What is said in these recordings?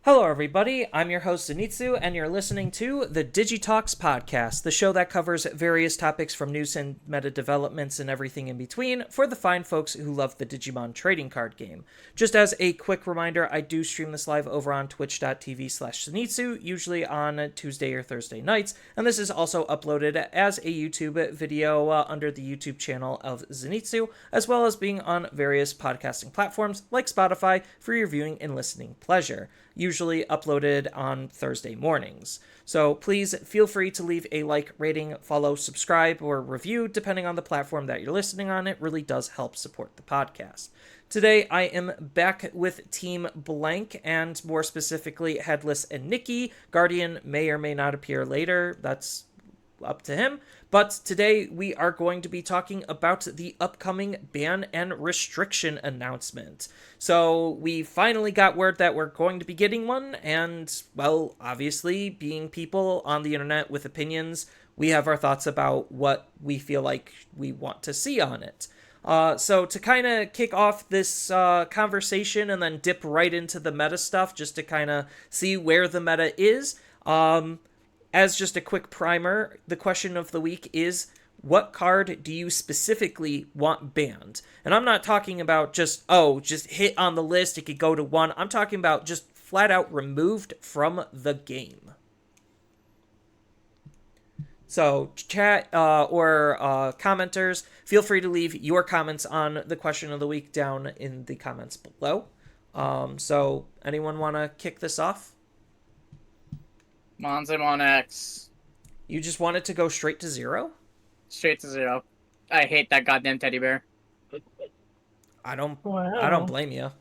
Hello, everybody. I'm your host, Zenitsu, and you're listening to the Digi Talks Podcast, the show that covers various topics from news and meta developments and everything in between for the fine folks who love the Digimon trading card game. Just as a quick reminder, I do stream this live over on twitch.tv/Zenitsu, usually on Tuesday or Thursday nights, and this is also uploaded as a YouTube video under the YouTube channel of Zenitsu, as well as being on various podcasting platforms like Spotify for your viewing and listening pleasure, usually uploaded on Thursday mornings. So please feel free to leave a like, rating, follow, subscribe, or review, depending on the platform that you're listening on. It really does help support the podcast. Today, I am back with Team Blank, and more specifically, Headless and Nikki. Guardian may or may not appear later. That's up to him. But today we are going to be talking about the upcoming ban and restriction announcement. So we finally got word that we're going to be getting one, and, well, obviously, being people on the internet with opinions, we have our thoughts about what we feel like we want to see on it. So to kind of kick off this conversation and then dip right into the meta stuff, just to kind of see where the meta is, as just a quick primer, the question of the week is, what card do you specifically want banned? And I'm not talking about just hit on the list, it could go to one. I'm talking about just flat out removed from the game. So chat or commenters, feel free to leave your comments on the question of the week down in the comments below. So anyone want to kick this off? Monzamon X. You just want it to go straight to 0? Straight to 0. I hate that goddamn teddy bear. I don't blame you.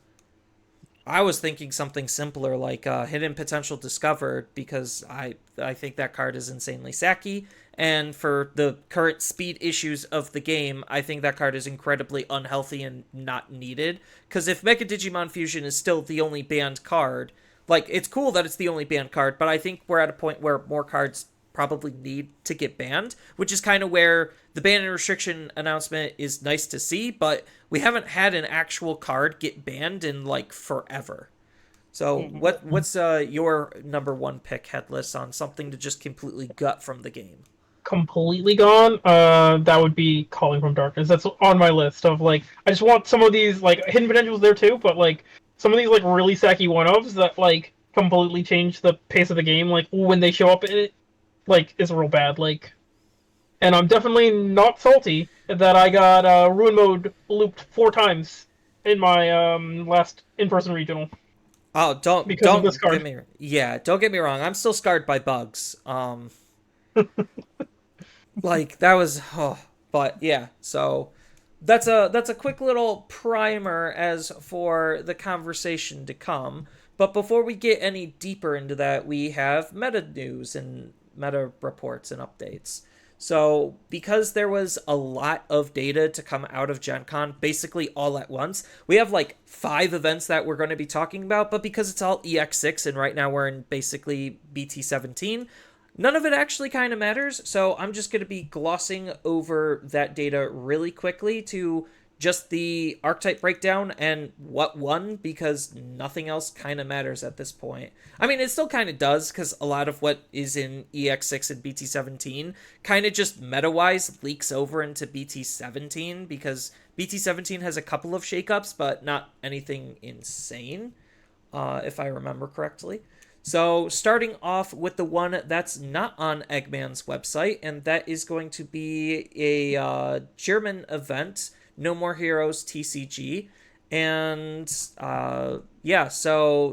I was thinking something simpler like Hidden Potential Discovered, because I think that card is insanely sacky, and for the current speed issues of the game, I think that card is incredibly unhealthy and not needed, because if Mega Digimon Fusion is still the only banned card, like, it's cool that it's the only banned card, but I think we're at a point where more cards probably need to get banned, which is kind of where the ban and restriction announcement is nice to see, but we haven't had an actual card get banned in, like, forever. So what's your number one pick, Headless, on something to just completely gut from the game? Completely gone? That would be Calling from Darkness. That's on my list of, like, I just want some of these, like, Hidden Potentials there too, but, like, some of these, like, really sacky one-offs that, like, completely change the pace of the game, like, when they show up in it, like, is real bad, like. And I'm definitely not salty that I got Ruin Mode looped 4 times in my last in-person regional. Oh, don't get me wrong. I'm still scarred by bugs. Like, that was, but yeah, so that's a quick little primer as for the conversation to come. But before we get any deeper into that, we have meta news and meta reports and updates. So because there was a lot of data to come out of Gen Con basically all at once, we have like 5 events that we're going to be talking about, but because it's all EX6 and right now we're in basically BT17, none of it actually kind of matters. So I'm just going to be glossing over that data really quickly to just the archetype breakdown and what won, because nothing else kind of matters at this point. I mean, it still kind of does, because a lot of what is in EX6 and BT17 kind of just meta-wise leaks over into BT17, because BT17 has a couple of shakeups, but not anything insane, if I remember correctly. So starting off with the one that's not on Eggman's website, and that is going to be a German event, No More Heroes TCG. And so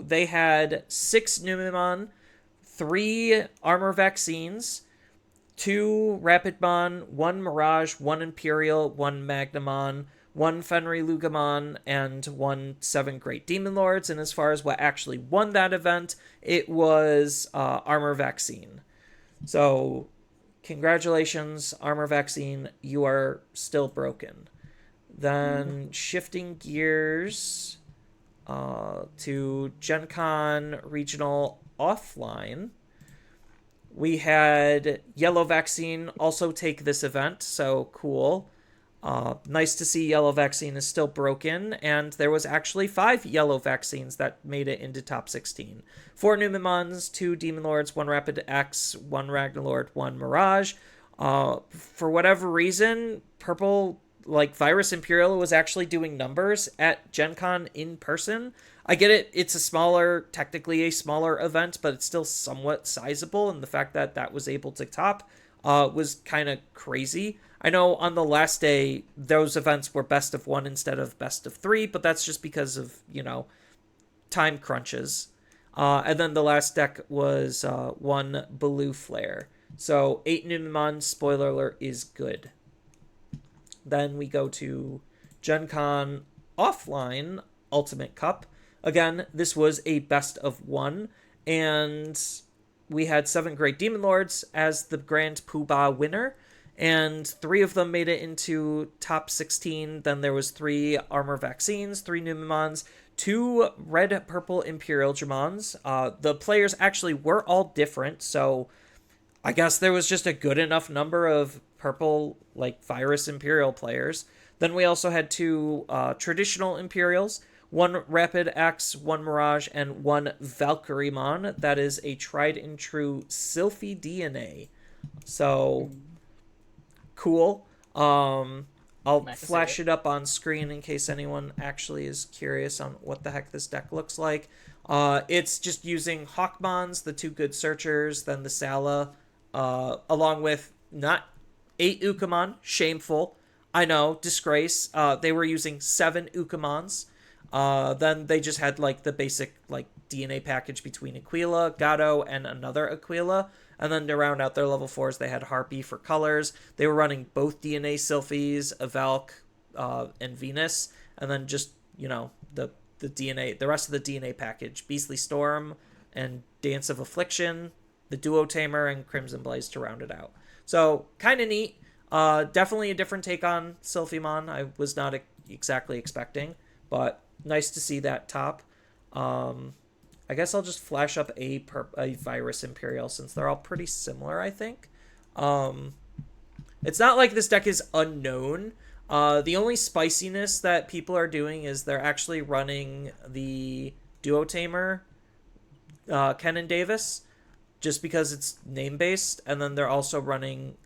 they had 6 Numemon, 3 Armor Vaccines, 2 Rapidmon, 1 Mirage, 1 Imperial, 1 Magnamon, 1 Fenry Lugamon, and 1 7 Great Demon Lords. And as far as what actually won that event, it was Armor Vaccine. So congratulations, Armor Vaccine, you are still broken. Then shifting gears to Gen Con Regional Offline, we had Yellow Vaccine also take this event, so cool. Nice to see yellow vaccine is still broken, and there was actually 5 yellow vaccines that made it into top 16. 4 Numemons, 2 Demon Lords, 1 Rapid X, 1 Ragnarlord, 1 Mirage. For whatever reason, purple, like Virus Imperial, was actually doing numbers at Gen Con in person. I get it, it's technically a smaller event, but it's still somewhat sizable, and the fact that that was able to top was kind of crazy. I know on the last day, those events were best of 1 instead of best of 3, but that's just because of, time crunches. And then the last deck was 1 Blue Flare. So 8 Numemon, spoiler alert, is good. Then we go to Gen Con offline Ultimate Cup. Again, this was a best of 1, and we had 7 Great Demon Lords as the Grand Poobah winner, and 3 of them made it into top 16. Then there was 3 Armor Vaccines, 3 Numemons, 2 Red Purple Imperial Dramons. The players actually were all different, so I guess there was just a good enough number of purple, Virus Imperial players. Then we also had 2 traditional Imperials, 1 Rapid X, 1 Mirage, and 1 Valkyriemon. That is a tried and true Sylphie DNA. So, cool. I'll flash it up on screen in case anyone actually is curious on what the heck this deck looks like. It's just using Hawkmons, the 2 good searchers, then the Sala, along with not 8 Ukamon, shameful. I know, disgrace. They were using 7 Ukamons. Then they just had the basic DNA package between Aquila, Gato, and another Aquila. And then to round out their level 4s, they had Harpy for colors. They were running both DNA Sylphies, a Valk, and Venus. And then just, the DNA, the rest of the DNA package. Beastly Storm and Dance of Affliction, the Duo Tamer, and Crimson Blaze to round it out. So, kind of neat. Definitely a different take on Sylphimon. I was not exactly expecting, but nice to see that top. I guess I'll just flash up a Virus Imperial since they're all pretty similar, I think. It's not like this deck is unknown. The only spiciness that people are doing is they're actually running the Duo Tamer, Kenan Davis, just because it's name-based, and then they're also running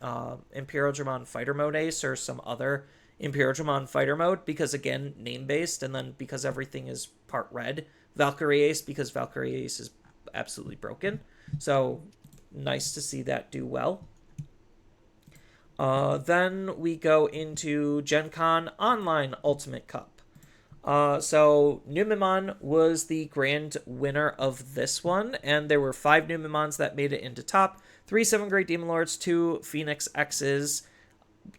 Imperial Dramon Fighter Mode Ace or some other Imperial Dramon Fighter Mode, because again, name-based, and then because everything is part red, Valkyrie Ace, because Valkyrie Ace is absolutely broken. So, nice to see that do well. Then we go into Gen Con Online Ultimate Cup. So Numemon was the grand winner of this one, and there were 5 Numemons that made it into top, 3 7 Great Demon Lords, 2 Phoenix X's,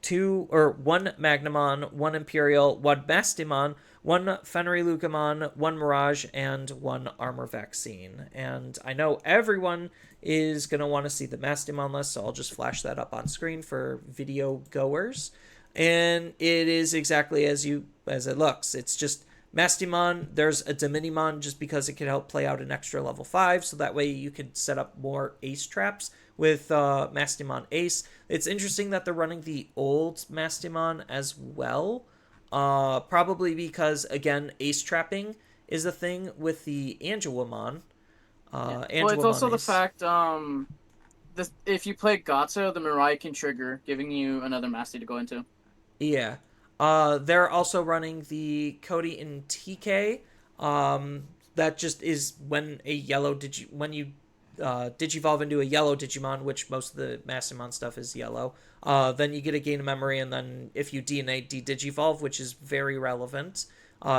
1 Magnamon, 1 Imperial, 1 Mastimon, 1 Fenry Lucamon, 1 Mirage, and 1 Armor Vaccine. And I know everyone is going to want to see the Mastimon list, so I'll just flash that up on screen for video goers. And it is exactly as it looks. It's just Mastimon. There's a Dominimon just because it could help play out an extra level 5, so that way you could set up more ace traps with Mastimon Ace. It's interesting that they're running the old Mastimon as well. Probably because, again, ace trapping is a thing with the Angelwamon. Well, it's also Ace. the fact, if you play Gato, the Mirai can trigger, giving you another Masti to go into. Yeah. They're also running the Cody and TK. That just is when you Digivolve into a yellow Digimon, which most of the Massimon stuff is yellow. Then you get a gain of memory, and then if you DNA de-Digivolve, which is very relevant,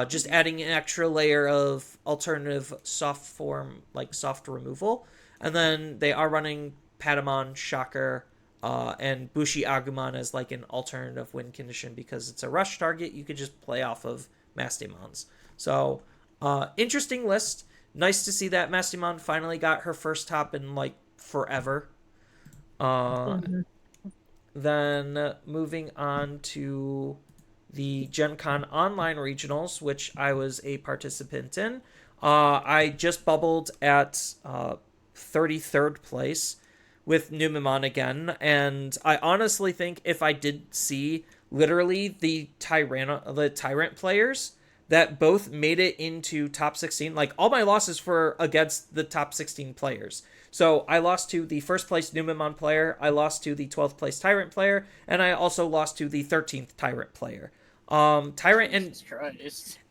just adding an extra layer of alternative soft form, soft removal. And then they are running Patamon, Shocker, and Bushi Agumon as an alternative win condition because it's a rush target. You could just play off of Mastimons. So, interesting list. Nice to see that Mastimon finally got her first top in forever. Then moving on to the Gen Con Online Regionals, which I was a participant in. I just bubbled at 33rd place with Numemon again, and I honestly think if I did see literally the Tyrant players that both made it into top 16. Like, all my losses were against the top 16 players. So I lost to the first place Numemon player, I lost to the 12th place Tyrant player, and I also lost to the 13th Tyrant player. Tyrant and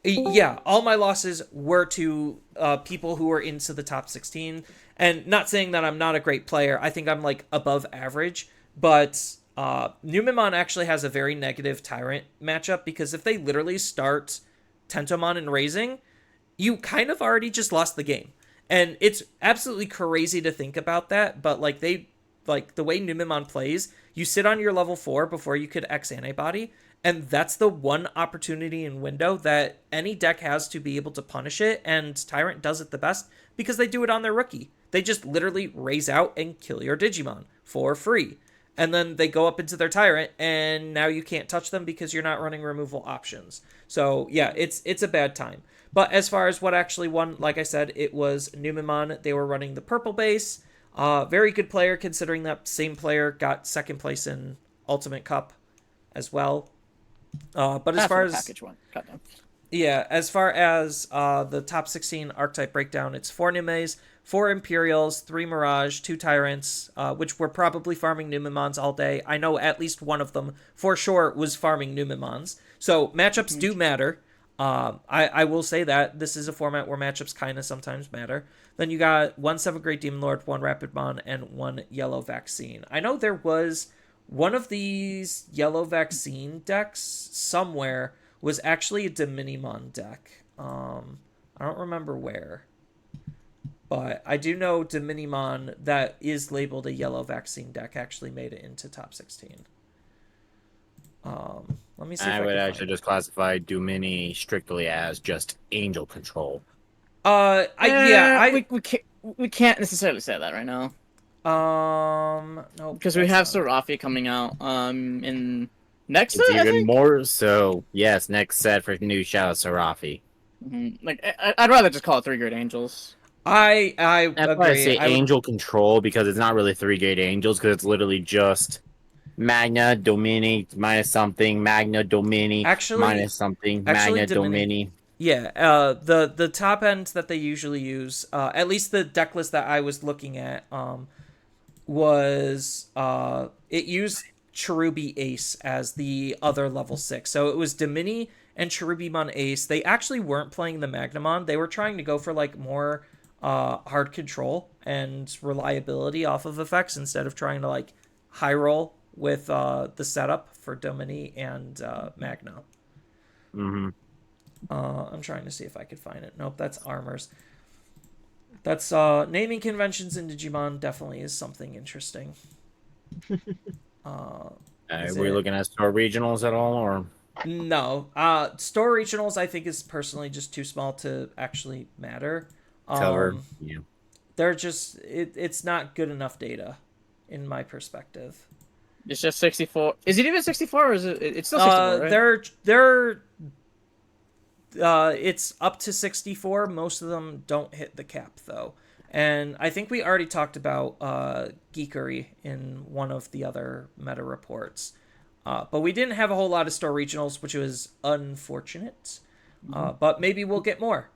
yeah, all my losses were to people who were into the top 16. And not saying that I'm not a great player, I think I'm like above average, but Numemon actually has a very negative Tyrant matchup, because if they literally start Tentomon and Raising, you kind of already just lost the game. And it's absolutely crazy to think about that, but like the way Numemon plays, you sit on your level 4 before you could X antibody, and that's the one opportunity and window that any deck has to be able to punish it, and Tyrant does it the best because they do it on their rookie. They just literally raise out and kill your Digimon for free. And then they go up into their Tyrant, and now you can't touch them because you're not running removal options. So yeah, it's a bad time. But as far as what actually won, like I said, it was Numemon. They were running the purple base. Very good player, considering that same player got second place in Ultimate Cup as well. But as far as package one, yeah, as far as the top 16 archetype breakdown, it's 4 Numes, 4 Imperials, 3 Mirage, 2 Tyrants, which were probably farming Numemons all day. I know at least one of them for sure was farming Numemons. So matchups do matter. I will say that this is a format where matchups kind of sometimes matter. Then you got 1 7th Grade Demon Lord, 1 Rapidmon, and 1 Yellow Vaccine. I know there was one of these Yellow Vaccine decks somewhere was actually a Dominimon deck. I don't remember where. But I do know Dominimon that is labeled a Yellow Vaccine deck actually made it into top 16. Let me see if I would can actually just classify Domini strictly as just angel control. We can't necessarily say that right now. No, because we have Serafi coming out in next It's set, I even think? more so. Yes, next set for new shout out Serafi. Like I'd rather just call it 3 Great Angels. I That's why I agree. say angel control, because it's not really 3 great angels, because it's literally just Magna Domini minus something, Magna Domini minus something, Magna Domini. Yeah, the top end that they usually use, at least the deck list that I was looking at, was it used Cherubi Ace as the other level 6. So it was Domini and Cherubimon Ace. They actually weren't playing the Magnamon. They were trying to go for like more hard control and reliability off of effects instead of trying to like high roll with the setup for Domini and Magna. Mm-hmm. I'm trying to see if I could find it. Nope, that's Armors. That's naming conventions in Digimon definitely is something interesting. We're looking at store regionals at all, or no? Store regionals I think is personally just too small to actually matter. cover? Yeah, They're just it's not good enough data, in my perspective. It's just 64. Is it even 64 or is it? It's still 64, right? They're it's up to 64. Most of them don't hit the cap though. And I think we already talked about geekery in one of the other meta reports. But we didn't have a whole lot of store regionals, which was unfortunate. But maybe we'll get more.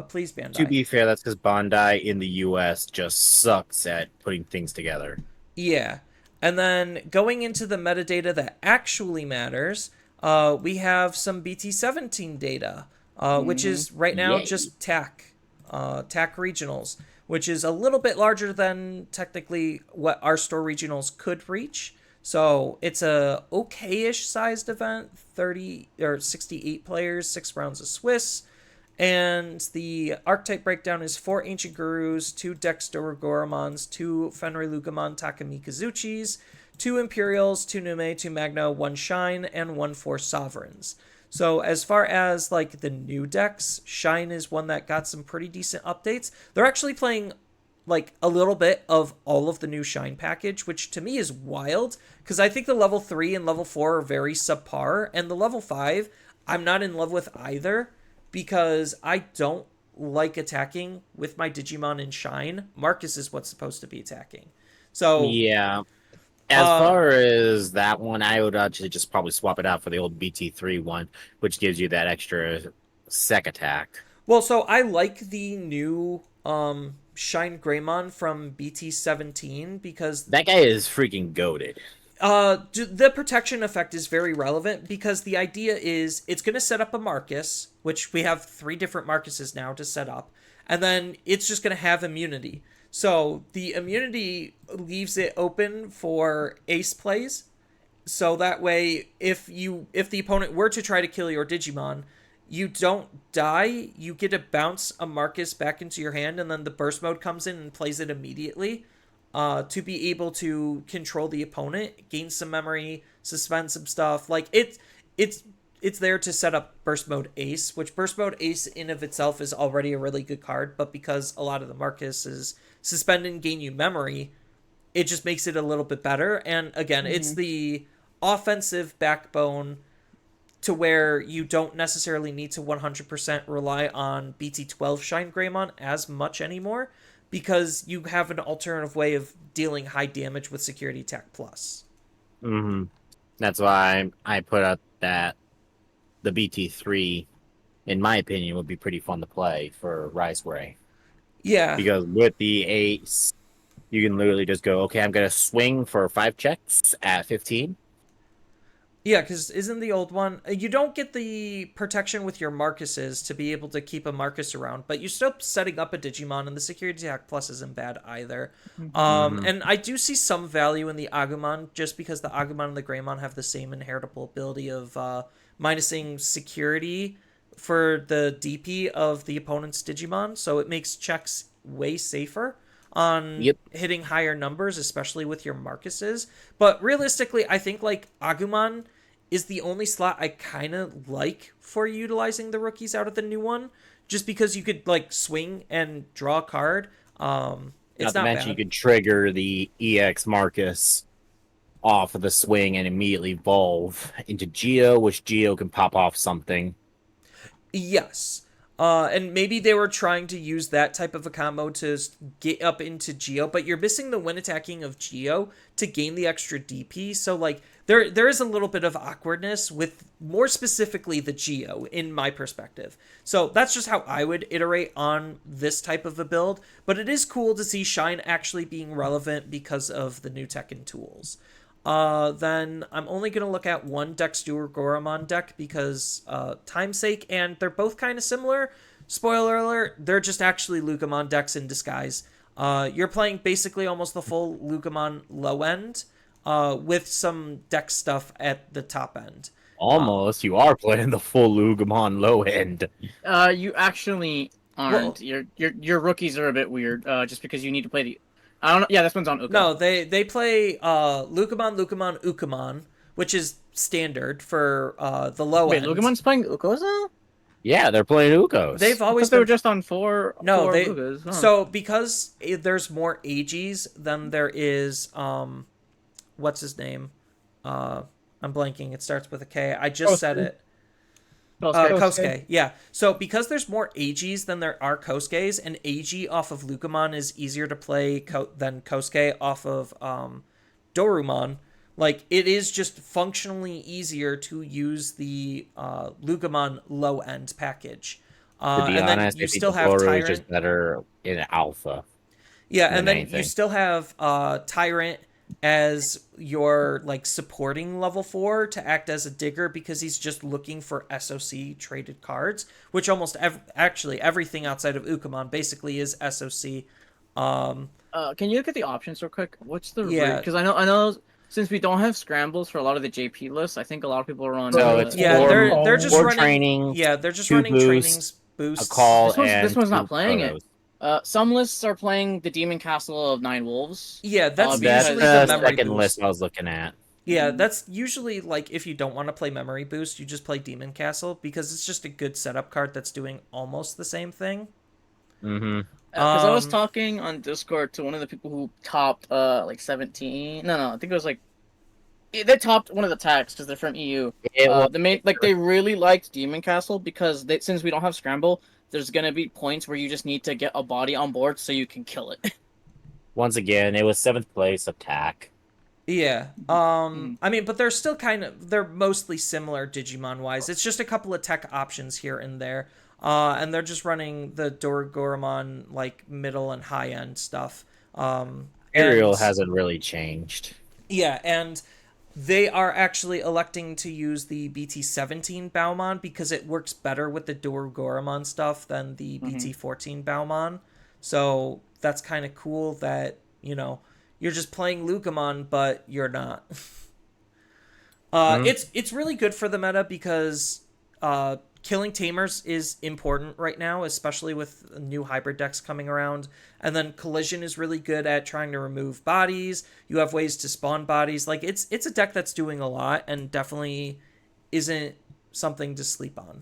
Please, Bandai. To be fair, that's because Bandai in the US just sucks at putting things together. Yeah. And then going into the metadata that actually matters, we have some BT17 data, which is right now just TAC regionals, which is a little bit larger than technically what our store regionals could reach. So it's a okay-ish sized event, 30 or 68 players, 6 rounds of Swiss. And the archetype breakdown is 4 Ancient Gurus, 2 Dexdorogoromons, 2 Fenrilugamon Takamikazuchis, 2 Imperials, 2 Nume, 2 Magna, 1 Shine, and 1 4 Sovereigns. So as far as like the new decks, Shine is one that got some pretty decent updates. They're actually playing like a little bit of all of the new Shine package, which to me is wild, because I think the level 3 and level 4 are very subpar, and the level 5, I'm not in love with either, because I don't like attacking with my Digimon in Shine. Marcus is what's supposed to be attacking. So yeah, As far as that one, I would actually just probably swap it out for the old BT3 one, which gives you that extra sec attack. Well, so I like the new Shine Greymon from BT17 because that guy is freaking goated. The protection effect is very relevant because the idea is it's going to set up a Marcus, which we have 3 different Marcuses now to set up, and then it's just going to have immunity. So the immunity leaves it open for ace plays. So that way, if the opponent were to try to kill your Digimon, you don't die. You get to bounce a Marcus back into your hand, and then the burst mode comes in and plays it immediately. To be able to control the opponent, gain some memory, suspend some stuff. Like it's there to set up burst mode ace, which burst mode ace in of itself is already a really good card, but because a lot of the Marcus is suspend and gain you memory, it just makes it a little bit better. And again, it's the offensive backbone to where you don't necessarily need to 100% rely on BT12 Shine Greymon as much anymore, because you have an alternative way of dealing high damage with Security Attack Plus. That's why I put out that the BT3, in my opinion, would be pretty fun to play for Rise Gray. Yeah. Because with the ace, you can literally just go, okay, I'm going to swing for 5 checks at 15. Yeah, because isn't the old one... You don't get the protection with your Marcuses to be able to keep a Marcus around, but you're still setting up a Digimon, and the Security Attack Plus isn't bad either. And I do see some value in the Agumon, just because the Agumon and the Greymon have the same inheritable ability of minusing security for the DP of the opponent's Digimon, so it makes checks way safer on hitting higher numbers, especially with your Marcuses. But realistically, I think like Agumon is the only slot I kind of like for utilizing the rookies out of the new one, just because you could like swing and draw a card. It's not bad. You could trigger the EX Marcus off of the swing and immediately evolve into Geo, which Geo can pop off something. Yes. And maybe they were trying to use that type of a combo to get up into Geo, but you're missing the win attacking of Geo to gain the extra DP. So like there is a little bit of awkwardness with more specifically the Geo in my perspective. So that's just how I would iterate on this type of a build, but it is cool to see Shine actually being relevant because of the new tech and tools. Then I'm only going to look at one Dexter Goramon deck because time's sake, and they're both kind of similar. Spoiler alert, they're just actually Lucamon decks in disguise. You're playing basically almost the full Lucamon low end with some deck stuff at the top end. Almost, you are playing the full Lucamon low end. You actually aren't. Well, your rookies are a bit weird. Just because you need to play the. I don't know. Yeah, this one's on Uka. No, they play Lucamon, Ukamon, which is standard for the low end. Wait, Lucamon's playing Ukos now? Yeah, they're playing Ukos. They've always they were just on four Ukos. Huh. So because there's more AGs than there is what's his name? I'm blanking. It starts with a K. I just said it. Kosuke. Yeah. So because there's more AGs than there are Kosuke's, and AG off of Lucamon is easier to play than Kosuke off of Dorumon, like it is just functionally easier to use the Lucamon low end package. To be honest, you still have Tyrant, just better in alpha. Yeah, and then you still have Tyrant as your like supporting level 4 to act as a digger, because he's just looking for SOC traded cards, which almost actually everything outside of Ukamon basically is SOC. Can you look at the options real quick? What's the because I know since we don't have scrambles for a lot of the JP lists, I think a lot of people are on. So it's they're just running training. Yeah, they're just running trainings, boosts. A call. This one's not playing it. Some lists are playing the Demon Castle of 9 Wolves. Yeah, that's usually the memory second boost. list I was looking at. Yeah, that's usually like if you don't want to play Memory Boost, you just play Demon Castle, because it's just a good setup card that's doing almost the same thing. Mm-hmm. Because I was talking on Discord to one of the people who topped like 17. No, I think it was like they topped one of the tags because they're from EU. They really liked Demon Castle because since we don't have Scramble, there's gonna be points where you just need to get a body on board so you can kill it. Once again, it was 7th place attack. Yeah. I mean, but they're still they're mostly similar Digimon wise. It's just a couple of tech options here and there. And they're just running the Doragoromon like middle and high end stuff. Imperial And hasn't really changed. yeah, and they are actually electing to use the BT-17 Baumon because it works better with the Doragoromon stuff than the BT-14 Baumon. So that's kind of cool that, you're just playing Lucamon, but you're not. It's really good for the meta because killing Tamers is important right now, especially with new hybrid decks coming around. And then Collision is really good at trying to remove bodies. You have ways to spawn bodies. Like, it's a deck that's doing a lot and definitely isn't something to sleep on.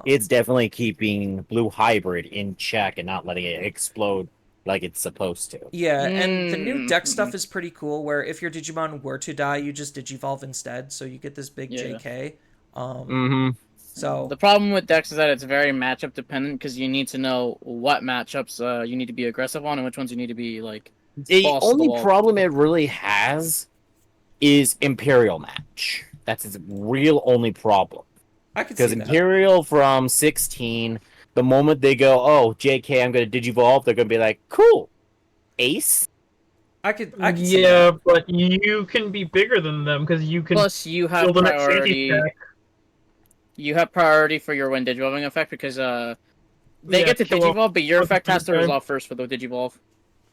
It's definitely keeping Blue Hybrid in check and not letting it explode like it's supposed to. Yeah, and the new deck stuff is pretty cool, where if your Digimon were to die, you just Digivolve instead, so you get this big JK. So the problem with decks is that it's very matchup dependent because you need to know what matchups you need to be aggressive on and which ones you need to be like. The only problem it really has is Imperial match. That's its real only problem. I could see that. Because Imperial from 16, the moment they go, oh, JK, I'm going to Digivolve, they're going to be like, cool, Ace. I could see that. But you can be bigger than them because you can. Plus, you have priority. You have priority for your when Digivolving effect because they get to Digivolve, but your effect has to resolve first for the Digivolve.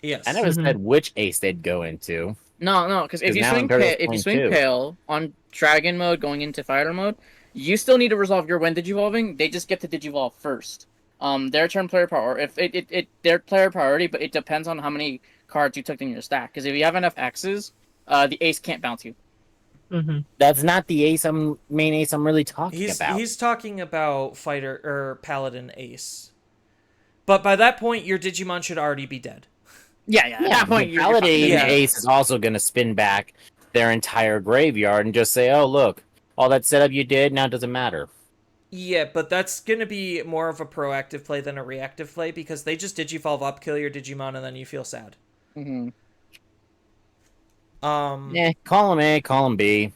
Yes. I never said which Ace they'd go into. No, because if you swing Pale on Dragon mode going into Fighter mode, you still need to resolve your when Digivolving. They just get to Digivolve first. Their turn player power. If their player priority, but it depends on how many cards you took in your stack. Because if you have enough X's, the Ace can't bounce you. That's not the main ace I'm really talking about. He's talking about Fighter or Paladin Ace. But by that point, your Digimon should already be dead. Yeah. At that point, Paladin Ace is also going to spin back their entire graveyard and just say, oh, look, all that setup you did now doesn't matter. Yeah, but that's going to be more of a proactive play than a reactive play because they just Digivolve up, kill your Digimon, and then you feel sad. Call him A, call him B.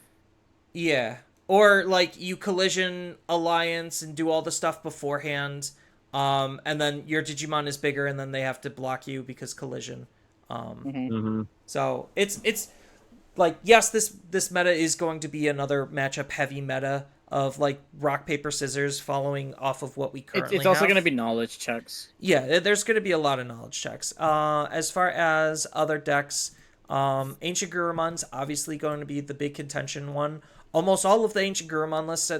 Yeah. Or, like, you Collision Alliance and do all the stuff beforehand, and then your Digimon is bigger, and then they have to block you because Collision. So, it's like, yes, this meta is going to be another matchup-heavy meta of, like, rock, paper, scissors following off of what we currently have. It's also going to be knowledge checks. Yeah, there's going to be a lot of knowledge checks. As far as other decks... Ancient Gurumon's obviously going to be the big contention one. Almost all of the Ancient Gurumon lists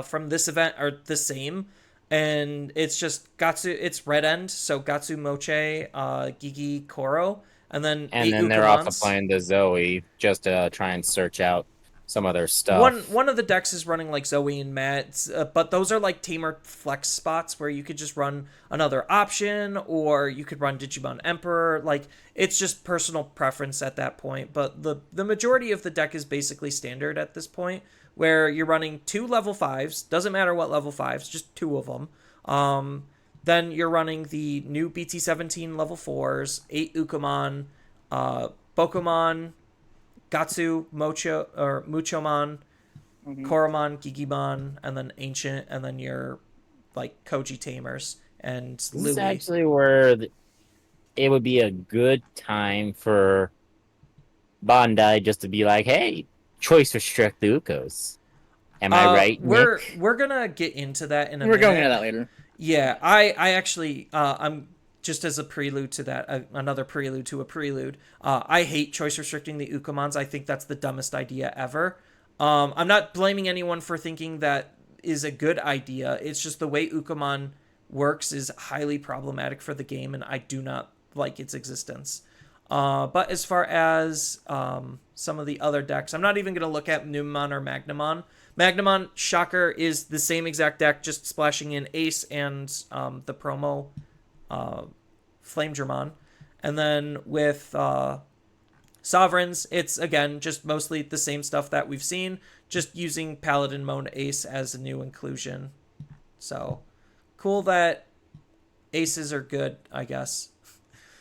from this event are the same, and it's just Gatsu. It's Red End, so Gatsu, Moche, Gigi, Koro, and then they're also playing the Zoe just to try and search out some other stuff. One of the decks is running like Zoe and Matt, but those are like Tamer flex spots where you could just run another option, or you could run Digimon Emperor. Like, it's just personal preference at that point. But the majority of the deck is basically standard at this point, where you're running 2 level 5s. Doesn't matter what level 5s, just 2 of them. Then you're running the new BT-17 level 4s, 8 Ukamon, Bokomon, Gatsu, Muchomon, Koromon, Gigimon, and then Ancient, and then your, like, Koji Tamers, and Louis. This is actually where it would be a good time for Bandai just to be like, hey, choice restrict the Ukos. Am I right, Nick? We're gonna get into that in a minute. We're going into that later. Yeah, I actually, I'm... Just as a prelude to that, another prelude to a prelude, I hate choice restricting the Ukamons. I think that's the dumbest idea ever. I'm not blaming anyone for thinking that is a good idea. It's just the way Ukamon works is highly problematic for the game, and I do not like its existence. But as far as some of the other decks, I'm not even going to look at Numemon or Magnamon. Magnamon, shocker, is the same exact deck, just splashing in Ace and the promo Flame Dramon. And then with Sovereigns, it's again just mostly the same stuff that we've seen, just using Paladin Mode Ace as a new inclusion. So cool that aces are good, I guess,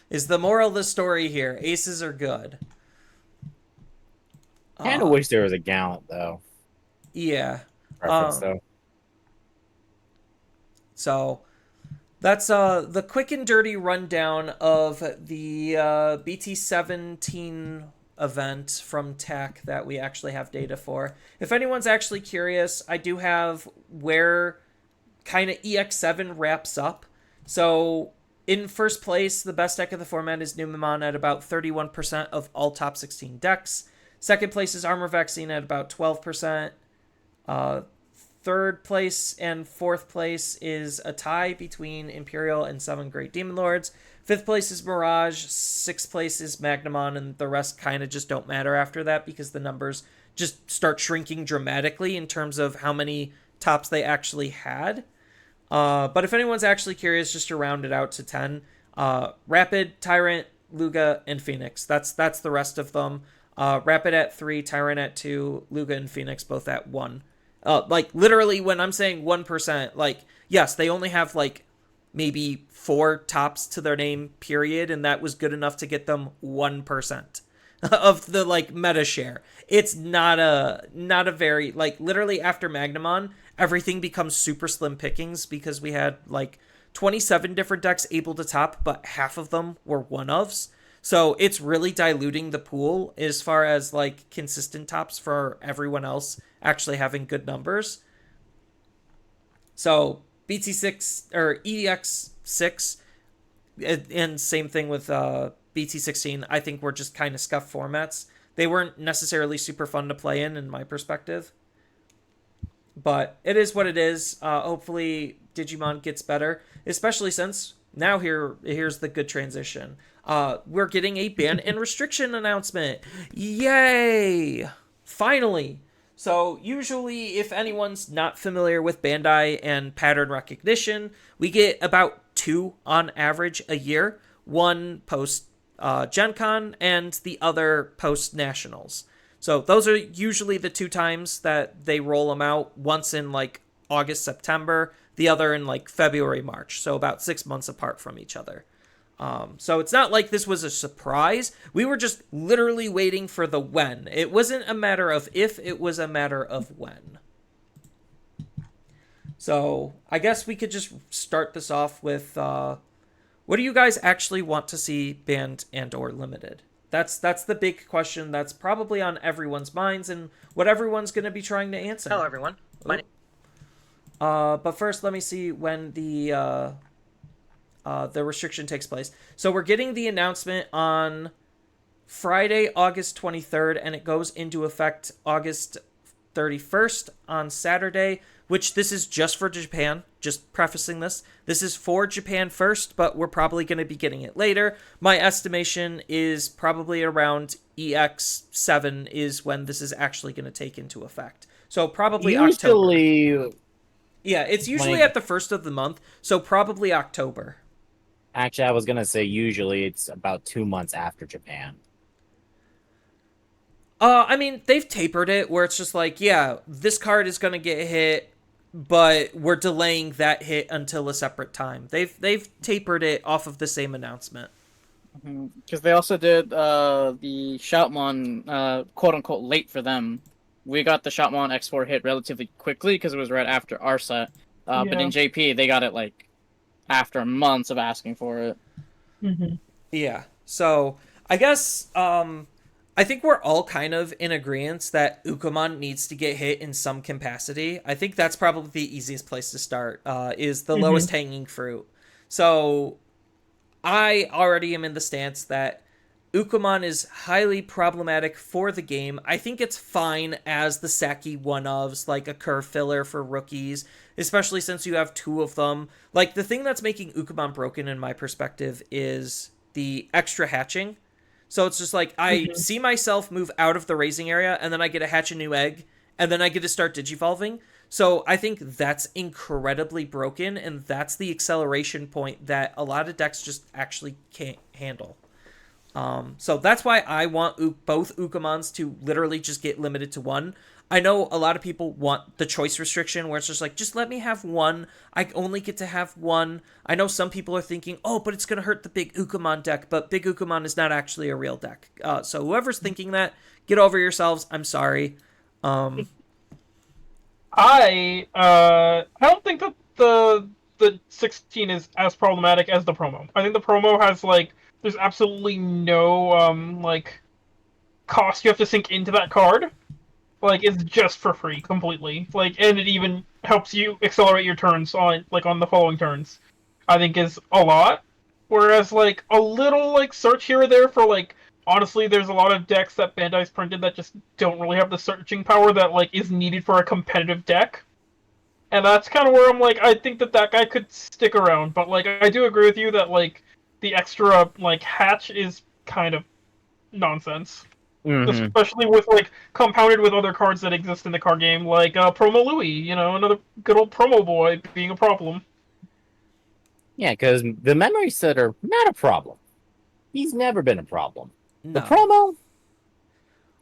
is the moral of the story here. Aces are good. Kind of wish there was a Gallant though. Yeah. Preference though. So that's the quick and dirty rundown of the BT17 event from TAC that we actually have data for. If anyone's actually curious, I do have where kind of EX7 wraps up. So in first place, the best deck of the format is Numemon at about 31% of all top 16 decks. Second place is Armor Vaccine at about 12%. Third place and fourth place is a tie between Imperial and 7 Great Demon Lords. Fifth place is Mirage. Sixth place is Magnamon, and the rest kind of just don't matter after that because the numbers just start shrinking dramatically in terms of how many tops they actually had. But if anyone's actually curious, just to round it out to 10, Rapid, Tyrant, Luga, and Phoenix. That's the rest of them. Rapid at 3, Tyrant at 2, Luga and Phoenix both at 1. Like, literally, when I'm saying 1%, like, yes, they only have, like, maybe 4 tops to their name, period, and that was good enough to get them 1% of the, like, meta share. It's not a very, like, literally after Magnamon, everything becomes super slim pickings because we had, like, 27 different decks able to top, but half of them were one-ofs. So it's really diluting the pool as far as, like, consistent tops for everyone else actually having good numbers. So BT6 or EDX6 and same thing with BT16, I think were just kind of scuffed formats. They weren't necessarily super fun to play in my perspective. But it is what it is. Hopefully Digimon gets better, especially since now here's the good transition. We're getting a ban and restriction announcement. Yay! Finally. So usually, if anyone's not familiar with Bandai and pattern recognition, we get about 2 on average a year. One post Gen Con and the other post Nationals. So those are usually the 2 times that they roll them out. Once in like August, September, the other in like February, March. So about 6 months apart from each other. So it's not like this was a surprise. We were just literally waiting for the when. It wasn't a matter of if, it was a matter of when. So I guess we could just start this off with what do you guys actually want to see banned and or limited? That's the big question that's probably on everyone's minds and what everyone's going to be trying to answer. Hello, everyone. But first, let me see when the restriction takes place. So we're getting the announcement on Friday, August 23rd, and it goes into effect August 31st on Saturday, which this is just for Japan. Just prefacing this. This is for Japan first, but we're probably going to be getting it later. My estimation is probably around EX7 is when this is actually going to take into effect. So probably October. Yeah, it's usually at the first of the month, so probably October. Actually, I was going to say usually it's about 2 months after Japan. I mean, they've tapered it where it's just like, yeah, this card is going to get hit, but we're delaying that hit until a separate time. They've tapered it off of the same announcement. Because they also did the Shoutmon, quote-unquote, late for them. We got the Shoutmon X4 hit relatively quickly because it was right after our set. But in JP, they got it, like, after months of asking for it. Mm-hmm. Yeah, so I guess I think we're all kind of in agreement that Ukomon needs to get hit in some capacity. I think that's probably the easiest place to start, is the lowest hanging fruit. So I already am in the stance that Ukomon is highly problematic for the game. I think it's fine as the Saki one-ofs, like a curve filler for rookies, especially since you have 2 of them. Like, the thing that's making Ukomon broken in my perspective is the extra hatching. So it's just like, I see myself move out of the raising area, and then I get to hatch a new egg, and then I get to start digivolving. So I think that's incredibly broken, and that's the acceleration point that a lot of decks just actually can't handle. So that's why I want both Ukomons to literally just get limited to 1. I know a lot of people want the choice restriction where it's just like, just let me have one. I only get to have one. I know some people are thinking, oh, but it's going to hurt the big Ukamon deck, but big Ukamon is not actually a real deck. So whoever's thinking that, get over yourselves. I'm sorry. I don't think that the 16 is as problematic as the promo. I think the promo has there's absolutely no cost you have to sink into that card. It's just for free completely. And it even helps you accelerate your turns on the following turns. I think is a lot. Whereas a little search here or there for honestly, there's a lot of decks that Bandai's printed that just don't really have the searching power that is needed for a competitive deck. And that's kind of where I'm I think that guy could stick around. But I do agree with you that the extra hatch is kind of nonsense. Mm-hmm. Especially with compounded with other cards that exist in the card game, Promo Louis, another good old promo boy being a problem. Yeah, because the memory setter, not a problem. He's never been a problem. No. The promo,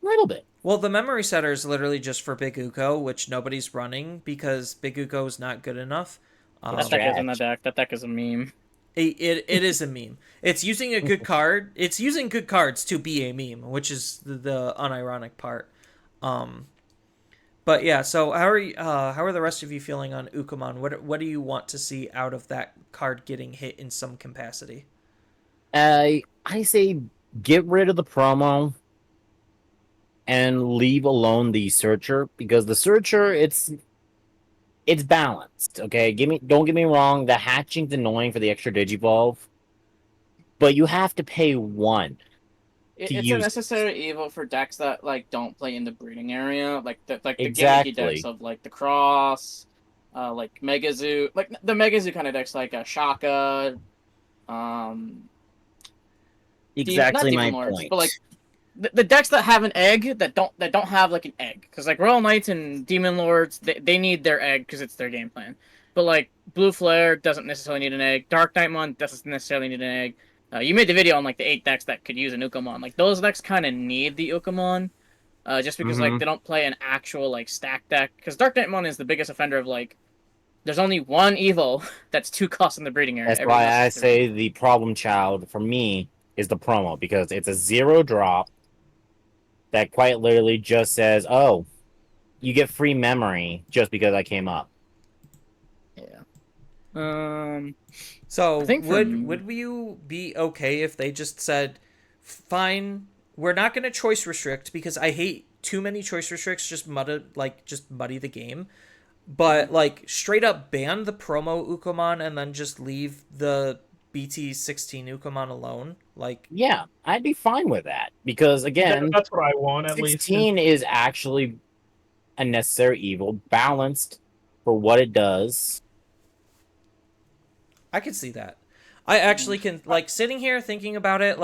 a little bit. Well, the memory setter is literally just for Big Uko, which nobody's running because Big Uko is not good enough. That deck is in the deck. That deck is a meme. It is a meme. It's using a good card. It's using good cards to be a meme, which is the unironic part. But yeah. So how are the rest of you feeling on Ukamon? What do you want to see out of that card getting hit in some capacity? I say get rid of the promo and leave alone the searcher, because the searcher it's balanced. Okay, don't get me wrong. The hatching's annoying for the extra Digivolve, but you have to pay one. It's a necessary evil for decks that don't play in the breeding area, the exactly. gimmicky decks of the Cross, Mega Zoo, the Mega Zoo kind of decks Shaka, exactly my point. But the decks that have an egg that don't have an egg, because Royal Knights and Demon Lords they need their egg because it's their game plan. But Blue Flare doesn't necessarily need an egg. Dark Knightmon doesn't necessarily need an egg. You made the video on the 8 decks that could use an Ukamon. Those decks kind of need the Ukamon, just because they don't play an actual stack deck. Because Dark Knightmon is the biggest offender of there's only one evil that's 2 costs in the breeding area. That's why I say the problem child for me is the promo, because it's a 0 drop that quite literally just says, "Oh, you get free memory just because I came up." Yeah. So would you be okay if they just said, "Fine, we're not going to choice restrict because I hate too many choice restricts. Just muddy the game, but straight up ban the promo Ukamon and then just leave the BT 16 Ukamon alone." Yeah, I'd be fine with that, because again, that's what I want. At 16 least is actually a necessary evil, balanced for what it does. I could see that. I actually can, sitting here thinking about it,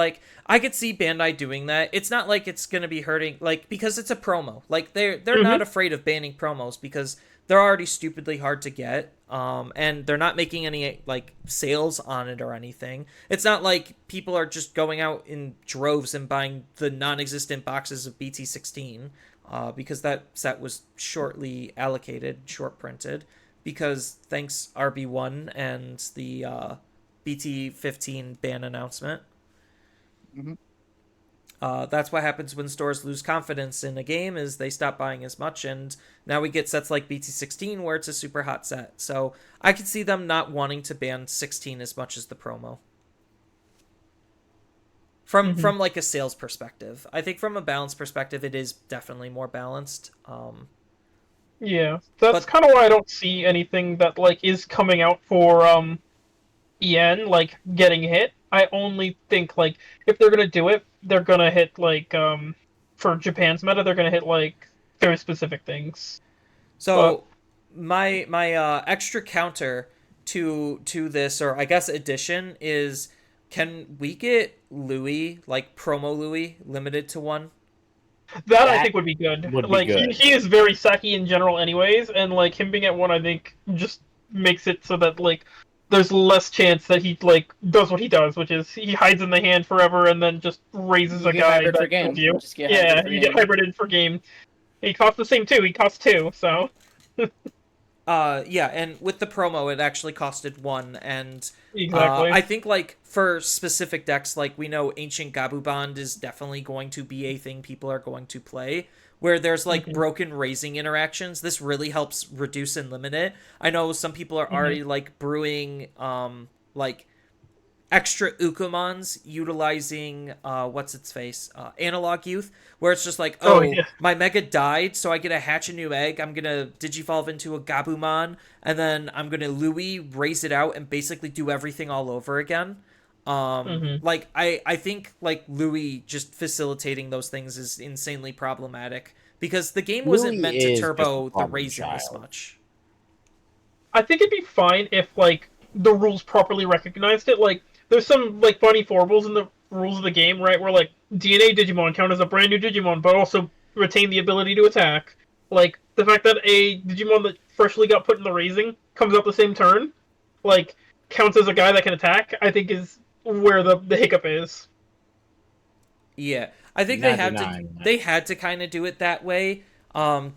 I could see Bandai doing that. It's not it's going to be hurting, because it's a promo. They're not afraid of banning promos because they're already stupidly hard to get, and they're not making any, sales on it or anything. It's not like people are just going out in droves and buying the non-existent boxes of BT16, because that set was short printed, because thanks RB1 and the BT15 ban announcement. Mm-hmm. That's what happens when stores lose confidence in a game, is they stop buying as much, and now we get sets like BT16 where it's a super hot set. So I could see them not wanting to ban 16 as much as the promo. From a sales perspective. I think from a balance perspective, it is definitely more balanced. Yeah, that's kind of why I don't see anything that is coming out for EN getting hit. I only think if they're gonna do it, they're gonna hit for Japan's meta, they're gonna hit very specific things. So my extra counter to this, or I guess addition, is, can we get Louis, promo Louis, limited to 1? That I think would be good. He is very sacky in general anyways, and him being at 1 I think just makes it so that there's less chance that he does what he does, which is he hides in the hand forever and then just raises a guy for game. you. Yeah, you get hybrided for game. He costs the same too. He costs 2, so Yeah, and with the promo, it actually costed 1, and exactly. I think like for specific decks, like we know Ancient Gabubond is definitely going to be a thing people are going to play. Where there's like broken raising interactions, this really helps reduce and limit it. I know some people are already like brewing like extra Ukumons utilizing what's its face Analog Youth, where it's just like, Oh, oh, yeah. my Mega died, so I get to hatch a new egg, I'm gonna digivolve into a Gabumon, and then I'm gonna Louis raise it out and basically do everything all over again. Like I think like Louis just facilitating those things is insanely problematic because the game wasn't Louis meant to is just a turbo the problem raising this child. much. I think it'd be fine if like the rules properly recognized it. Like, there's some like funny foibles in the rules of the game, right? Where like DNA Digimon count as a brand new Digimon, but also retain the ability to attack. Like the fact that a Digimon that freshly got put in the raising comes out the same turn, like counts as a guy that can attack. I think is where the hiccup is. Yeah, I think Not denying that. they had to kind of do it that way,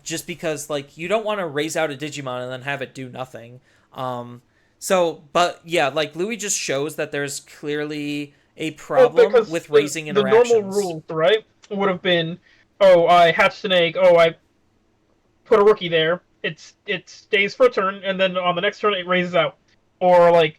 just because like you don't want to raise out a Digimon and then have it do nothing. But yeah, like Louis just shows that there's clearly a problem Because with raising the normal interactions. rules, right, would have been, oh, I hatched an egg. Oh, I put a rookie there. It stays for a turn, and then on the next turn it raises out. Or like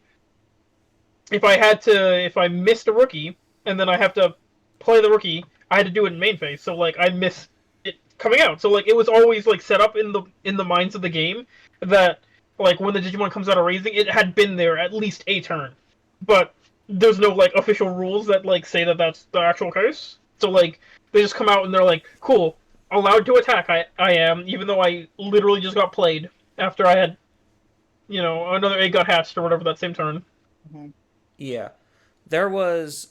if I missed a rookie, and then I have to play the rookie, I had to do it in main phase. So like I miss it coming out. So like it was always like set up in the minds of the game that like when the Digimon comes out of raising, it had been there at least a turn. But there's no like official rules that like say that that's the actual case. So like they just come out and they're like, cool, allowed to attack. I am, even though I literally just got played after I had, another egg got hatched or whatever that same turn. Yeah, there was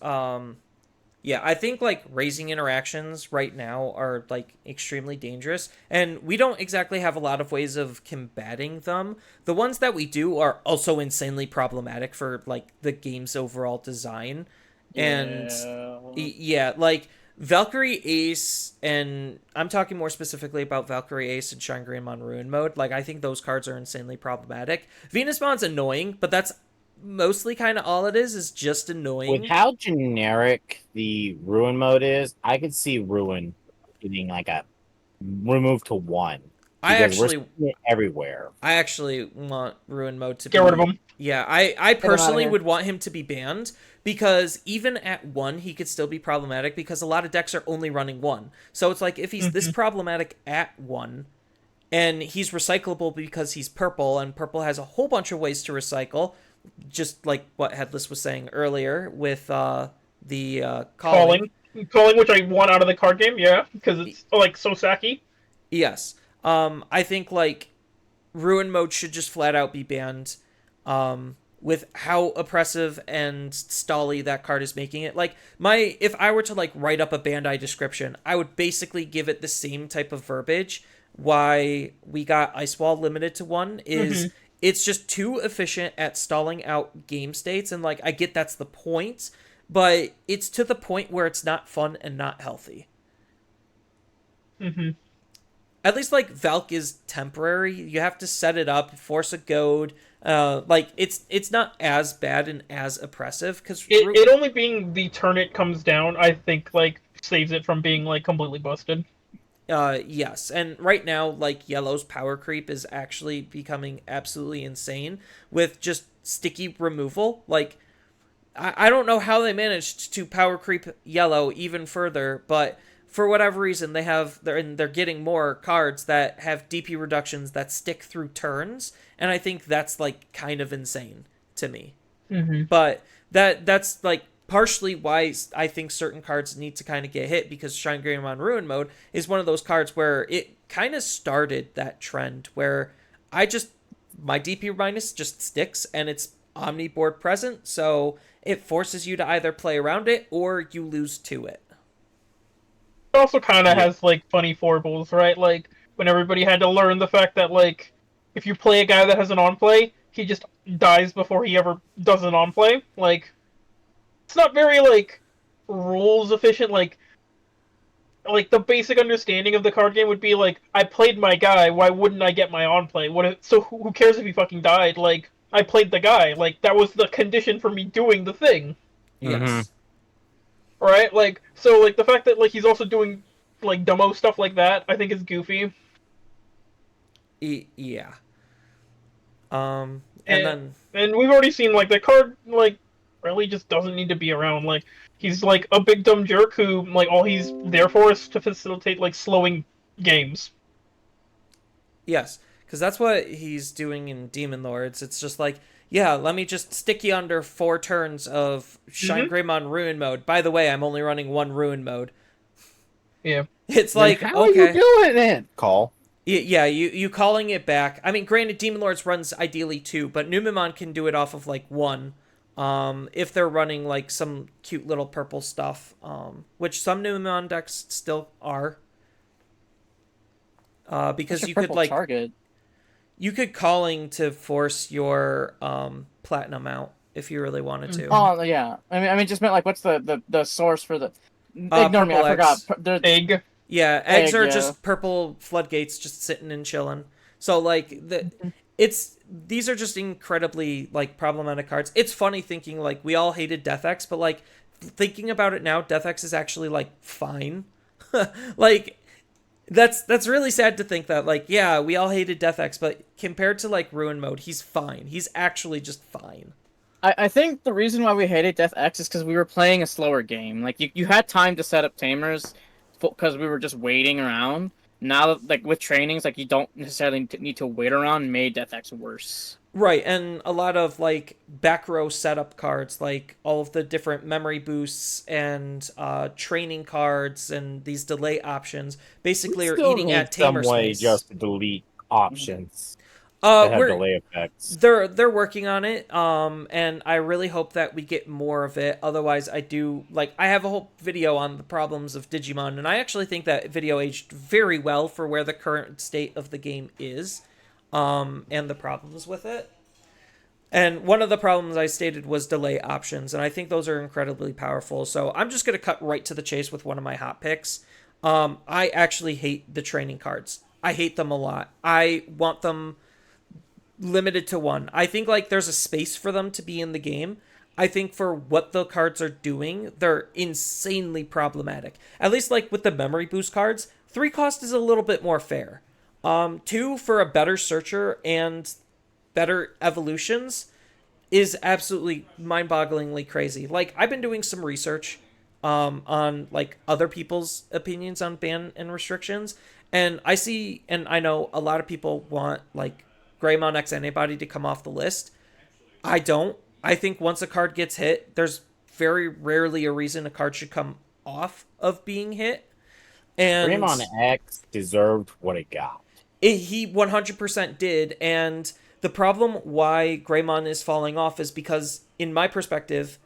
yeah, I think like raising interactions right now are like extremely dangerous, and we don't exactly have a lot of ways of combating them. The ones that we do are also insanely problematic for like the game's overall design. And Yeah. yeah, like Valkyrie Ace, and I'm talking more specifically about Valkyrie Ace and Shine Greymon Ruin mode. Like I think those cards are insanely problematic. Venus Bond's annoying, but that's mostly kind of all it is just annoying. With how generic the Ruin mode is, I could see Ruin getting like a removed to 1. Because we're seeing it everywhere. I actually want Ruin mode to Get rid of him. Yeah, I him personally outta here. would want him to be banned because even at 1 he could still be problematic because a lot of decks are only running 1. So it's like if he's this problematic at 1 and he's recyclable because he's purple and purple has a whole bunch of ways to recycle, just like what Headless was saying earlier with the calling. Calling, which I want out of the card game, yeah, because it's like so sacky. Yes. I think like Ruin mode should just flat out be banned. With how oppressive and stally that card is making it. Like if I were to like write up a Bandai description, I would basically give it the same type of verbiage. Why we got Ice Wall limited to 1 is it's just too efficient at stalling out game states, and like I get that's the point, but it's to the point where it's not fun and not healthy. At least like Valk is temporary. You have to set it up, force a goad. Like it's not as bad and as oppressive because it only being the turn it comes down, I think like saves it from being like completely busted. Yes, and right now, like, Yellow's power creep is actually becoming absolutely insane with just sticky removal. Like, I don't know how they managed to power creep Yellow even further, but for whatever reason, they're getting more cards that have DP reductions that stick through turns, and I think that's, like, kind of insane to me. But that's, like, partially why I think certain cards need to kind of get hit, because Shine Greymon Ruin mode is one of those cards where it kind of started that trend where my DP minus just sticks and it's omniboard present, so it forces you to either play around it or you lose to it. It also kind of has like funny foibles, right? Like when everybody had to learn the fact that like if you play a guy that has an on play, he just dies before he ever does an on play. Like it's not very like rules efficient. Like like the basic understanding of the card game would be like, I played my guy, why wouldn't I get my on play? So who cares if he fucking died? Like, I played the guy. Like, that was the condition for me doing the thing. Yes. Right? Like, so like the fact that like he's also doing like dumbo stuff like that, I think is goofy. Yeah. And we've already seen like the card like really just doesn't need to be around. Like he's like a big dumb jerk who like all he's there for is to facilitate like slowing games. Yes, because that's what he's doing in Demon Lords. It's just like, yeah, let me just stick you under 4 turns of Shine Greymon Ruin mode. By the way, I'm only running 1 Ruin mode. Yeah. It's Then like, how okay. are you doing it? Call. Yeah, you calling it back. I mean, granted, Demon Lords runs ideally 2, but Numemon can do it off of like 1. If they're running like some cute little purple stuff, which some Numemon decks still are. Because you could like target. You could calling to force your platinum out if you really wanted to. Oh yeah, I mean, just meant like, what's the source for the? Ignore me, I forgot. Egg. Yeah, eggs are yeah. just purple floodgates, just sitting and chilling. So like these are just incredibly like problematic cards. It's funny thinking like we all hated Death X, but like thinking about it now, Death X is actually like fine. Like that's really sad to think that like, yeah, we all hated Death X, but compared to like Ruin mode, he's fine. He's actually just fine. I think the reason why we hated Death X is because we were playing a slower game. Like you had time to set up tamers, because we were just waiting around. Now, like with trainings, like you don't necessarily need to wait around, made Death X worse. Right, and a lot of like back row setup cards, like all of the different memory boosts and training cards and these delay options, basically are eating at tamer some way space. just to delete options that have delay effects. They're working on it, and I really hope that we get more of it. Otherwise, I have a whole video on the problems of Digimon, and I actually think that video aged very well for where the current state of the game is, and the problems with it. And one of the problems I stated was delay options, and I think those are incredibly powerful. So I'm just going to cut right to the chase with one of my hot picks. I actually hate the training cards. I hate them a lot. I want them limited to 1. I think like there's a space for them to be in the game. I think for what the cards are doing, they're insanely problematic. At least like with the memory boost cards, 3 cost is a little bit more fair. 2 for a better searcher and better evolutions is absolutely mind-bogglingly crazy. Like I've been doing some research on like other people's opinions on ban and restrictions, and I see and I know a lot of people want like Greymon X Antibody to come off the list. I don't. I think once a card gets hit, there's very rarely a reason a card should come off of being hit. And Greymon X deserved what it got. He 100% did, and the problem why Greymon is falling off is because, in my perspective,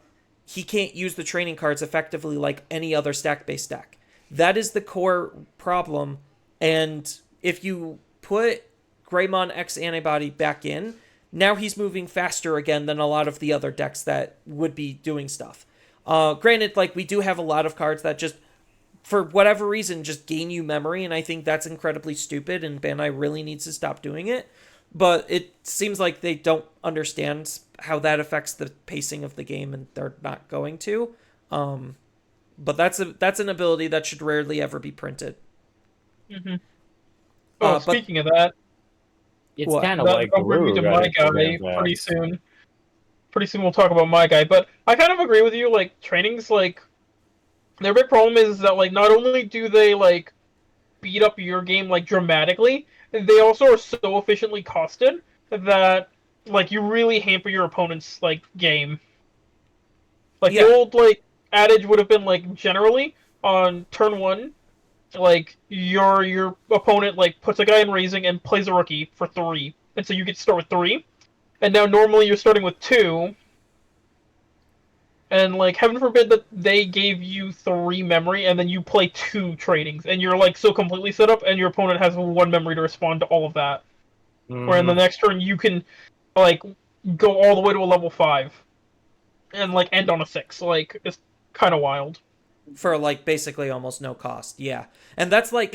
he can't use the training cards effectively like any other stack-based deck. That is the core problem, and if you put Greymon X Antibody back in, now he's moving faster again than a lot of the other decks that would be doing stuff. Granted, like we do have a lot of cards that just, for whatever reason, just gain you memory, and I think that's incredibly stupid, and Bandai really needs to stop doing it. But it seems like they don't understand how that affects the pacing of the game, and they're not going to. But that's an ability that should rarely ever be printed. Mm-hmm. Oh, speaking of that, it's kind of like I'll bring you to my guy pretty soon. Pretty soon we'll talk about my guy, but I kind of agree with you. Like trainings, like their big problem is that like not only do they like beat up your game like dramatically, they also are so efficiently costed that like you really hamper your opponent's like game. Like the old like adage would have been like generally on turn 1. Like your opponent like puts a guy in raising and plays a rookie for 3, and so you get to start with 3. And now normally you're starting with 2, and like heaven forbid that they gave you 3 memory and then you play 2 trainings, and you're like so completely set up, and your opponent has 1 memory to respond to all of that. Where in the next turn you can like go all the way to a level 5, and like end on a 6. Like it's kind of wild. for like basically almost no cost. Yeah. And that's like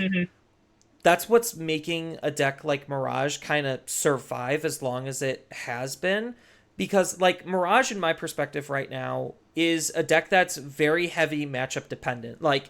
that's what's making a deck like Mirage kind of survive as long as it has been, because like Mirage in my perspective right now is a deck that's very heavy matchup dependent. Like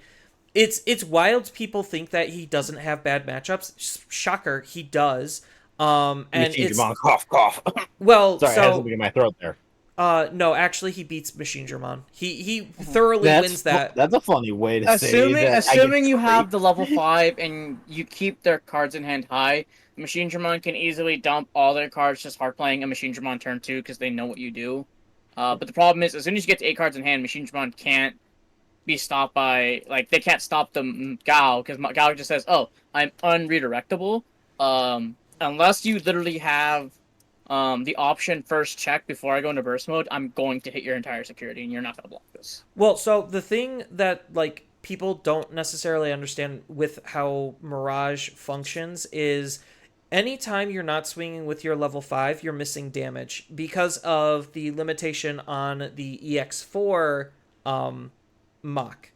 it's wild people think that he doesn't have bad matchups. Shocker, he does. And it's cough cough. Well, sorry, I had something in my throat there. No, actually, he beats Machine German. He thoroughly wins that. That's a funny way to say that. Assuming you have the level 5 and you keep their cards in hand high, Machine German can easily dump all their cards just hard playing a Machine German turn 2 because they know what you do. But the problem is, as soon as you get to 8 cards in hand, Machine German can't be stopped by, like, they can't stop the Gao, because Gao just says, oh, I'm unredirectable. Unless you literally have the option first check before I go into burst mode, I'm going to hit your entire security, and you're not going to block this. Well, so the thing that, like, people don't necessarily understand with how Mirage functions is anytime you're not swinging with your level 5, you're missing damage because of the limitation on the EX4 mock.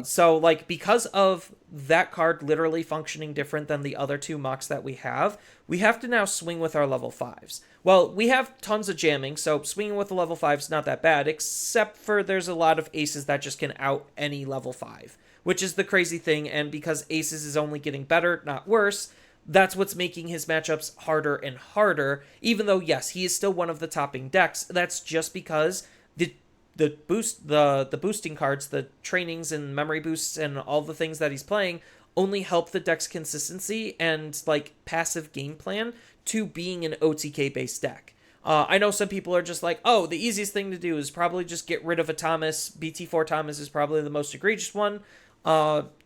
So, like, because of that card literally functioning different than the other 2 mocks that we have to now swing with our level 5s. Well, we have tons of jamming, so swinging with a level 5 is not that bad, except for there's a lot of aces that just can out any level 5, which is the crazy thing, and because aces is only getting better, not worse, that's what's making his matchups harder and harder, even though, yes, he is still one of the topping decks. That's just because the boosting cards, the trainings and memory boosts and all the things that he's playing only help the deck's consistency and like passive game plan to being an OTK based deck. I know some people are just like, oh, the easiest thing to do is probably just get rid of a Thomas. BT4 Thomas is probably the most egregious one.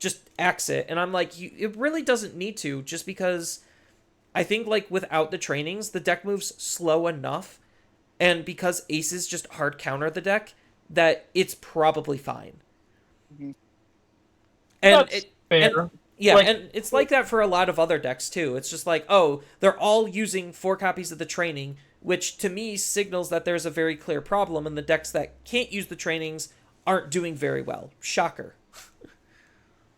Just axe it. And I'm like, it really doesn't need to, just because I think like without the trainings, the deck moves slow enough. And because aces just hard counter the deck, that it's probably fine. And That's fair. And it's like that for a lot of other decks too. It's just like, oh, they're all using 4 copies of the training, which to me signals that there's a very clear problem, and the decks that can't use the trainings aren't doing very well. Shocker.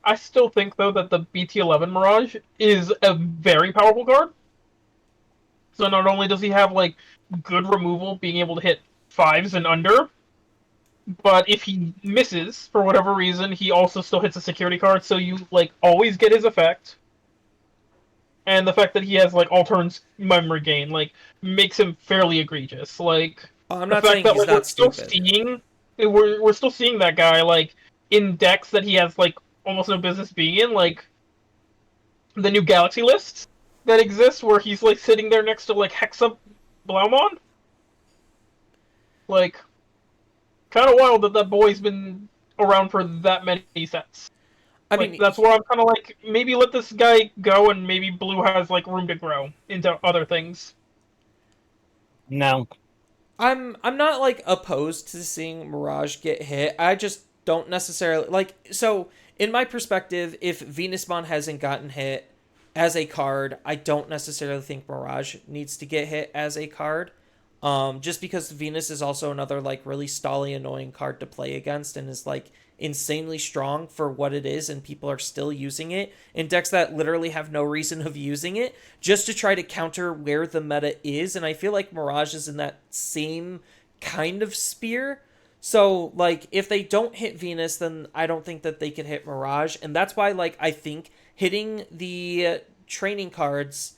I still think, though, that the BT11 Mirage is a very powerful card. So not only does he have, like, good removal, being able to hit 5s and under, but if he misses, for whatever reason, he also still hits a security card, so you, like, always get his effect. And the fact that he has, like, all turns memory gain, like, makes him fairly egregious. Like, I'm not saying he's not stupid. We're still seeing that guy, like, in decks that he has, like, almost no business being in, like, the new Galaxy lists that exist, where he's, like, sitting there next to, like, Hexa Blaumon. Like, kind of wild that that boy's been around for that many sets. I mean, that's where I'm kind of like, maybe let this guy go, and maybe Blue has, like, room to grow into other things. No. I'm not, like, opposed to seeing Mirage get hit. I just don't necessarily, like, so, in my perspective, if Venusmon hasn't gotten hit as a card, I don't necessarily think Mirage needs to get hit as a card. Just because Venus is also another, like, really stally, annoying card to play against, and is, like, insanely strong for what it is, and people are still using it in decks that literally have no reason of using it, just to try to counter where the meta is, and I feel like Mirage is in that same kind of sphere. So, like, if they don't hit Venus, then I don't think that they can hit Mirage, and that's why, like, I think hitting the training cards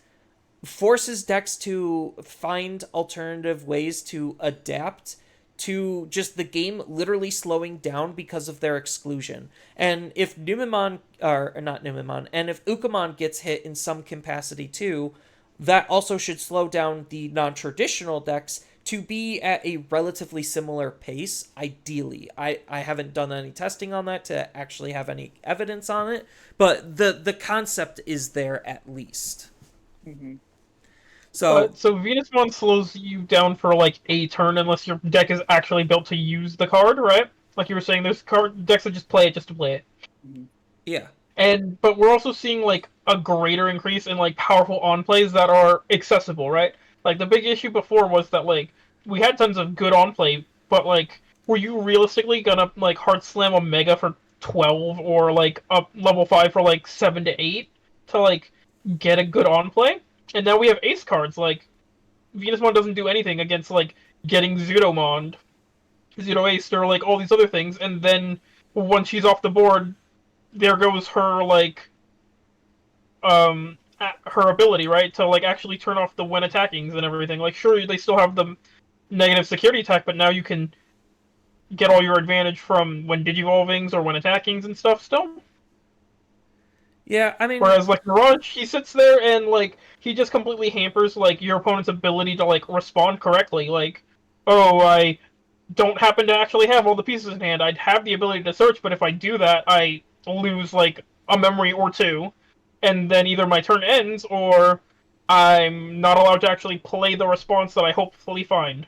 forces decks to find alternative ways to adapt to just the game literally slowing down because of their exclusion. And if Numemon, or not Numemon, and if Ukamon gets hit in some capacity too, that also should slow down the non-traditional decks to be at a relatively similar pace, ideally. I haven't done any testing on that to actually have any evidence on it, but the concept is there at least. Mm-hmm. So Venusmon slows you down for, like, a turn unless your deck is actually built to use the card, right? Like you were saying, there's decks that just play it just to play it. Yeah. But we're also seeing, like, a greater increase in, like, powerful on-plays that are accessible, right? Like, the big issue before was that, like, we had tons of good on-play, but, like, were you realistically gonna like hard slam a Mega for 12 or like up level 5 for like 7 to 8 to like get a good on play? And now we have ace cards. Like Venusmon doesn't do anything against like getting Zudomon, Zudo Ace, or like all these other things, and then once she's off the board, there goes her like her ability, right, to like actually turn off the when attackings and everything. Like sure they still have the negative security attack, but now you can get all your advantage from when digivolvings or when attackings and stuff still. Yeah, I mean, whereas like Mirage, he sits there and like he just completely hampers like your opponent's ability to like respond correctly. Like, oh, I don't happen to actually have all the pieces in hand. I'd have the ability to search, but if I do that, I lose like a memory or two, and then either my turn ends or I'm not allowed to actually play the response that I hopefully find.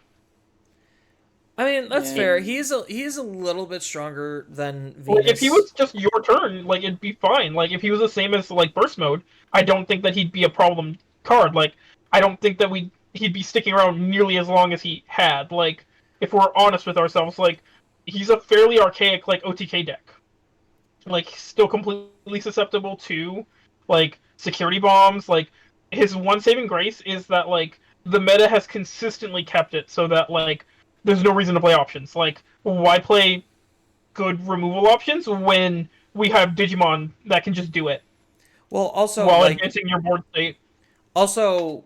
I mean, that's fair. He is a little bit stronger than Venus. Like, if he was just your turn, like, it'd be fine. Like, if he was the same as, like, Burst Mode, I don't think that he'd be a problem card. Like, I don't think that he'd be sticking around nearly as long as he had. Like, if we're honest with ourselves, like, he's a fairly archaic, like, OTK deck. Like, still completely susceptible to, like, security bombs. Like, his one saving grace is that, like, the meta has consistently kept it so that, like, there's no reason to play options. Like, why play good removal options when we have Digimon that can just do it? Well, also while like, enhancing your board state. Also,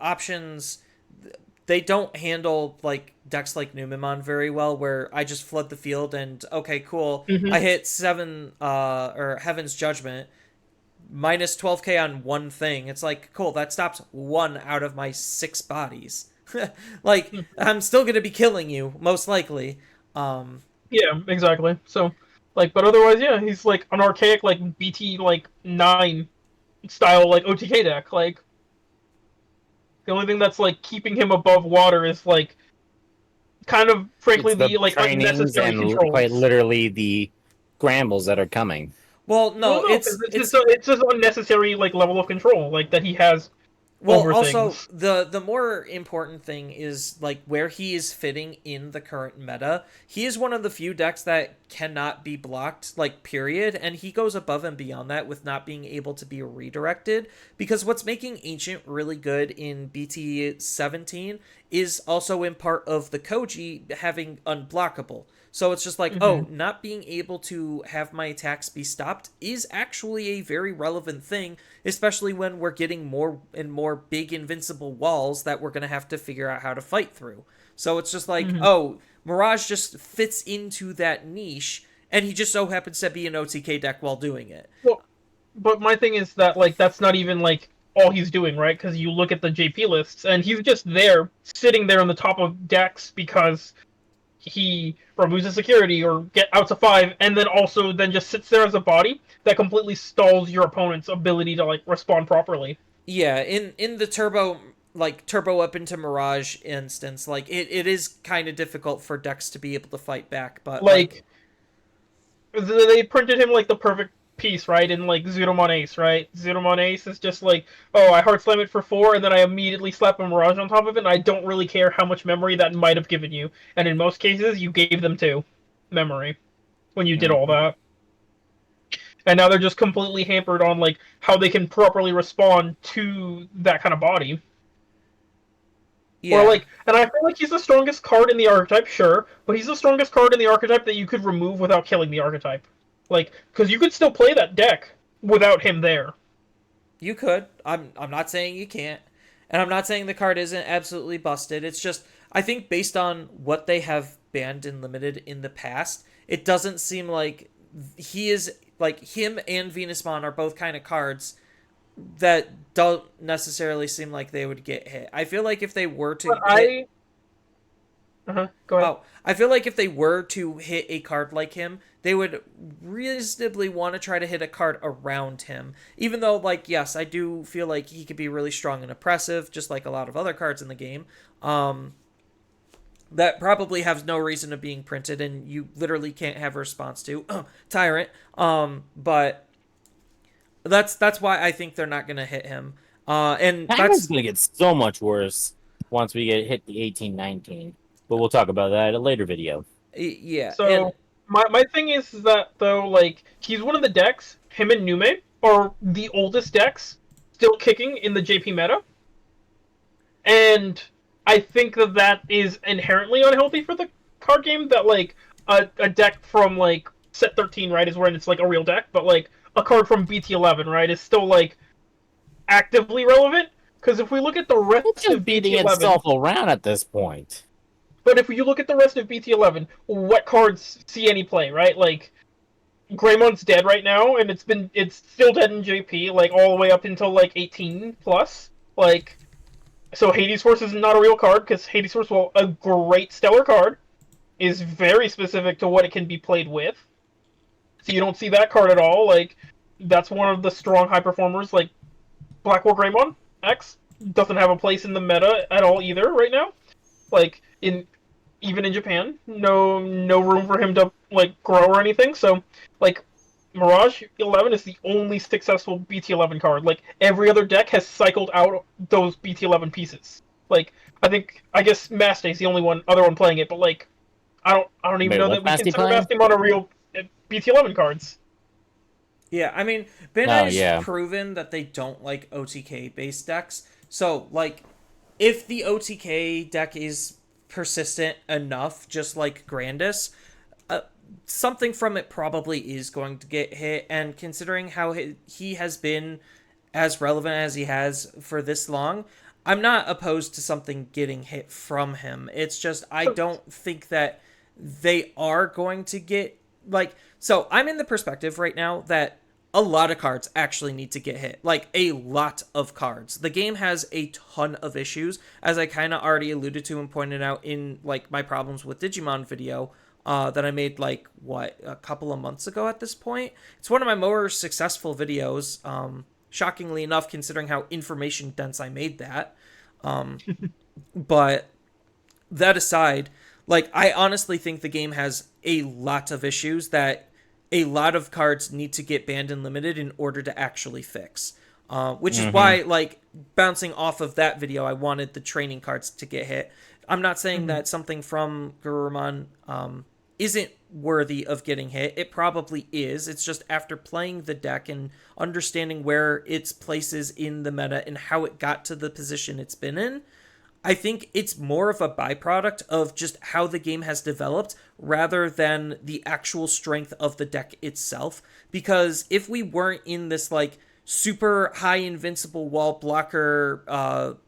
options, they don't handle like decks like Numemon very well, where I just flood the field and okay, cool, I hit 7 or Heaven's Judgment, minus 12k on one thing. It's like, cool, that stops 1 out of my 6 bodies. Like, I'm still gonna be killing you, most likely. Yeah, exactly. So, like, but otherwise, yeah, he's like an archaic, like, BT, like, 9 style, like, OTK deck. Like, the only thing that's, like, keeping him above water is, like, kind of, frankly, the like, unnecessary controls. Quite literally the Grambles that are coming. Well, no, it's just unnecessary, like, level of control, like, that he has. Well, also, the more important thing is, like, where he is fitting in the current meta. He is one of the few decks that cannot be blocked, like, period, and he goes above and beyond that with not being able to be redirected, because what's making Ancient really good in BT 17 is also in part of the Koji having unblockable. So it's just like, oh, not being able to have my attacks be stopped is actually a very relevant thing, especially when we're getting more and more big invincible walls that we're going to have to figure out how to fight through. So it's just like, oh, Mirage just fits into that niche, and he just so happens to be an OTK deck while doing it. Well, but my thing is that, like, that's not even, like, all he's doing, right? Because you look at the JP lists, and he's just there, sitting there on the top of decks because he removes the security or get out to 5, and then also then just sits there as a body that completely stalls your opponent's ability to like respond properly. Yeah, in the turbo up into Mirage instance, like it is kind of difficult for decks to be able to fight back, but like they printed him like the perfect piece, right? In like Zudomon Ace, right? Zudomon Ace is just like, oh, I hard slam it for 4, and then I immediately slap a Mirage on top of it, and I don't really care how much memory that might have given you. And in most cases, you gave them 2 memory when you did all that. And now they're just completely hampered on like how they can properly respond to that kind of body. Yeah. Or like, and I feel like he's the strongest card in the archetype, sure, but he's the strongest card in the archetype that you could remove without killing the archetype. Like, because you could still play that deck without him there. You could. I'm not saying you can't. And I'm not saying the card isn't absolutely busted. It's just, I think based on what they have banned and limited in the past, it doesn't seem like he is, like, him and Venusmon are both kind of cards that don't necessarily seem like they would get hit. I feel like if they were to Go ahead. I feel like if they were to hit a card like him, they would reasonably want to try to hit a card around him. Even though, like, yes, I do feel like he could be really strong and oppressive, just like a lot of other cards in the game. That probably has no reason of being printed, and you literally can't have a response to. Tyrant. But that's why I think they're not going to hit him. And that's going to get so much worse once we hit the 18-19. But we'll talk about that in a later video. Yeah. So my thing is that though, like he's one of the decks. Him and Nume are the oldest decks still kicking in the JP meta, and I think that is inherently unhealthy for the card game. That like a deck from like set 13, right, is when it's like a real deck, but like a card from BT11, right, is still like actively relevant. Because if we look at the rest It's just of beating BT11, itself around at this point. but if you look at the rest of BT11, what cards see any play, right? Like Greymon's dead right now, and it's still dead in JP, like all the way up until like 18 plus. Like, so Hades Force is not a real card because Hades Force, well, a great stellar card, is very specific to what it can be played with. So you don't see that card at all. Like, that's one of the strong high performers. Like Black War Greymon X doesn't have a place in the meta at all either right now. Like even in Japan, no room for him to like grow or anything. So like Mirage 11 is the only successful BT11 card. Like every other deck has cycled out those BT11 pieces. Like I guess Mastay is the only other one playing it, but like I don't even know that we consider Mastay on a real BT11 cards. Yeah, I mean, Bandai's proven that they don't like OTK based decks. So, like, if the OTK deck is persistent enough, just like Grandis, something from it probably is going to get hit. And considering how he has been as relevant as he has for this long, I'm not opposed to something getting hit from him. It's just, I don't think that they are going to get, like, so I'm in the perspective right now that a lot of cards actually need to get hit. Like, a lot of cards. The game has a ton of issues, as I kind of already alluded to and pointed out in, like, my problems with Digimon video that I made, like, a couple of months ago at this point. It's one of my more successful videos, shockingly enough, considering how information dense I made that. But that aside, like, I honestly think the game has a lot of issues that a lot of cards need to get banned and limited in order to actually fix. Which is why, like, bouncing off of that video, I wanted the training cards to get hit. I'm not saying that something from Gurumon isn't worthy of getting hit. It probably is. It's just after playing the deck and understanding where its place is in the meta and how it got to the position it's been in, I think it's more of a byproduct of just how the game has developed rather than the actual strength of the deck itself. Because if we weren't in this, like, super high invincible wall blocker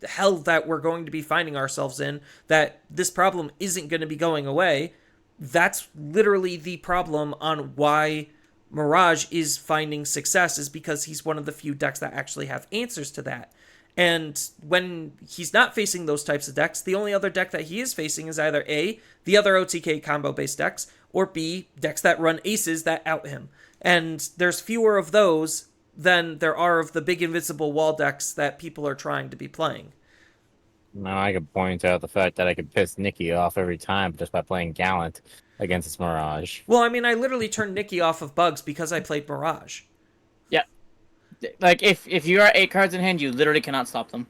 hell that we're going to be finding ourselves in, that this problem isn't going to be going away, that's literally the problem on why Mirage is finding success, is because he's one of the few decks that actually have answers to that. And when he's not facing those types of decks, the only other deck that he is facing is either A, the other OTK combo-based decks, or B, decks that run aces that out him. And there's fewer of those than there are of the big invincible wall decks that people are trying to be playing. Now I could point out the fact that I could piss Nikki off every time just by playing Gallant against this Mirage. Well, I mean, I literally turned Nikki off of bugs because I played Mirage. Yeah. Like, if you are 8 cards in hand, you literally cannot stop them.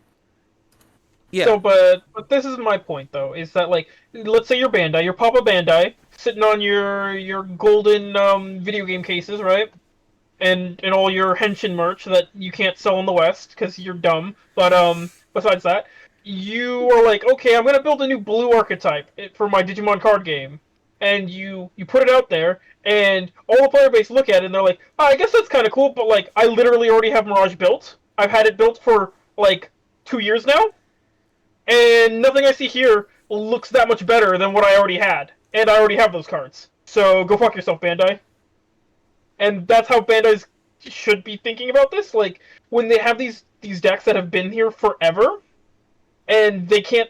Yeah. So, but this is my point, though, is that, like, let's say you're Bandai, you're Papa Bandai, sitting on your golden video game cases, right? And all your Henshin merch that you can't sell in the West because you're dumb. But besides that, you are like, okay, I'm gonna build a new blue archetype for my Digimon card game, and you put it out there, and all the player base look at it and they're like, oh, I guess that's kind of cool, but like, I literally already have Mirage built. I've had it built for like 2 years now, and nothing I see here looks that much better than what I already had, and I already have those cards. So go fuck yourself, Bandai. And that's how Bandai should be thinking about this. Like, when they have these decks that have been here forever, and they can't,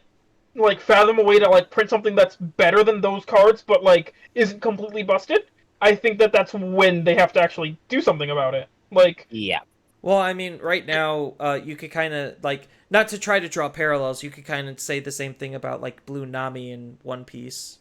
like, fathom a way to, like, print something that's better than those cards, but, like, isn't completely busted, I think that's when they have to actually do something about it. Like... Yeah. Well, I mean, right now, you could kind of, like, not to try to draw parallels, you could kind of say the same thing about, like, Blue Nami in One Piece.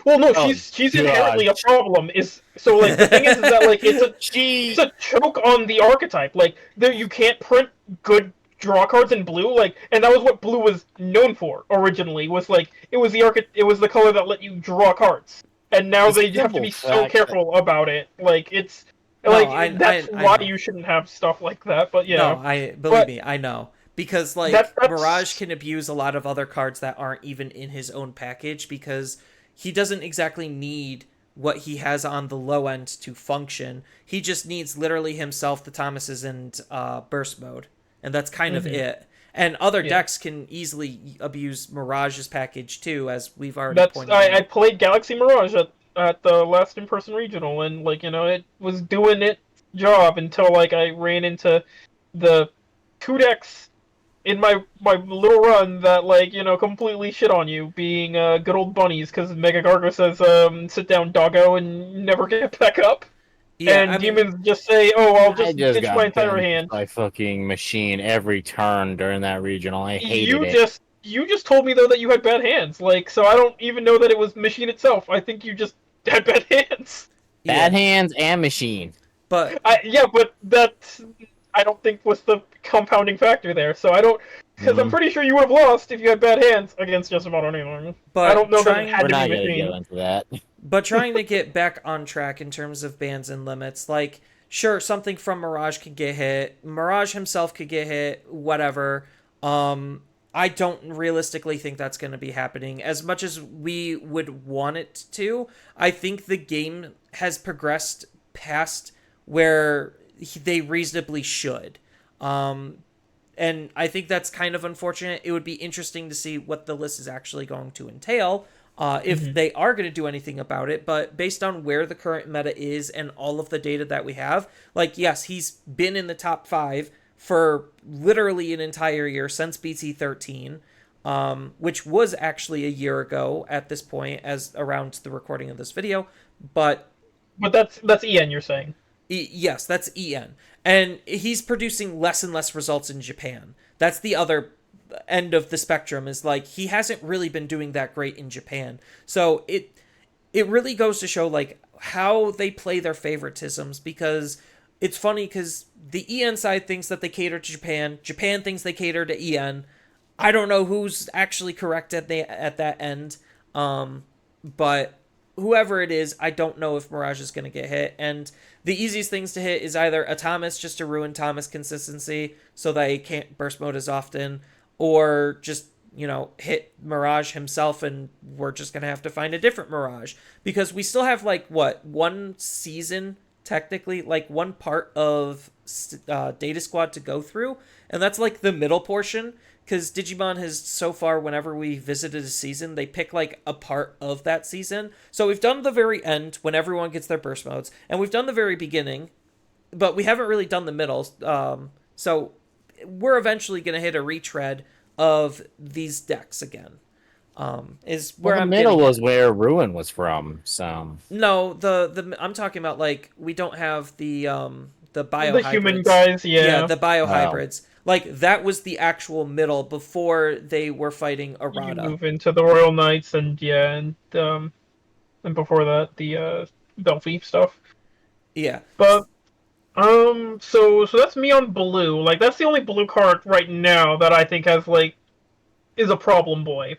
Well, no, she's inherently a problem. So, like, the thing is that, like, it's a choke on the archetype. Like, you can't print good draw cards in blue, like, and that was what blue was known for originally. Was like it was the color that let you draw cards, and now they have to be so careful about it. Like it's that's why you shouldn't have stuff like that. But yeah, no, believe me, I know. Because, like, that's... Mirage can abuse a lot of other cards that aren't even in his own package because he doesn't exactly need what he has on the low end to function. He just needs literally himself, the Thomases, and Burst Mode. And that's kind of it. And other decks can easily abuse Mirage's package, too, as we've already pointed out. I played Galaxy Mirage at the last in-person regional, and, like, you know, it was doing its job until, like, I ran into the 2 decks in my little run that, like, you know, completely shit on you, being good old bunnies, because Mega Gargo says, sit down, doggo, and never get back up. Yeah, and demons just say, oh, I'll just ditch my entire hand. My fucking machine every turn during that regional. I hated it. You just told me, though, that you had bad hands, like, so I don't even know that it was machine itself. I think you just had bad hands. Bad hands and machine. But that's... I don't think was the compounding factor there, so I don't, because I'm pretty sure you would have lost if you had bad hands against just about anyone. But I don't know that it had to be machine. Go into that. But trying to get back on track in terms of bans and limits, like, sure, something from Mirage could get hit, Mirage himself could get hit, whatever. I don't realistically think that's going to be happening. As much as we would want it to, I think the game has progressed past where they reasonably should. And I think that's kind of unfortunate. It would be interesting to see what the list is actually going to entail, if they are going to do anything about it. But based on where the current meta is and all of the data that we have, like, yes, he's been in the top 5 for literally an entire year since BT13, which was actually a year ago at this point, as around the recording of this video. But that's EN, you're saying? Yes, that's EN. And he's producing less and less results in Japan. That's the other end of the spectrum, is like, he hasn't really been doing that great in Japan. So it really goes to show, like, how they play their favoritisms, because it's funny because the EN side thinks that they cater to Japan. Japan thinks they cater to EN. I don't know who's actually correct at that end. But whoever it is, I don't know if Mirage is going to get hit. And the easiest things to hit is either a Thomas, just to ruin Thomas consistency so that he can't burst mode as often, or just, you know, hit Mirage himself and we're just going to have to find a different Mirage. Because we still have, like, what, one season, technically, like, one part of Data Squad to go through, and that's, like, the middle portion. Because Digimon has, so far, whenever we visited a season, they pick, like, a part of that season. So we've done the very end, when everyone gets their burst modes, and we've done the very beginning, but we haven't really done the middle. So we're eventually going to hit a retread of these decks again. Is where the middle was where Ruin was from, so... No, the I'm talking about, like, we don't have the bio the human guys, yeah, the bio hybrids. Like, that was the actual middle before they were fighting Arata. You move into the Royal Knights, and before that, the Delphi stuff. Yeah. But, so that's me on blue. Like, that's the only blue card right now that I think has, like, is a problem boy.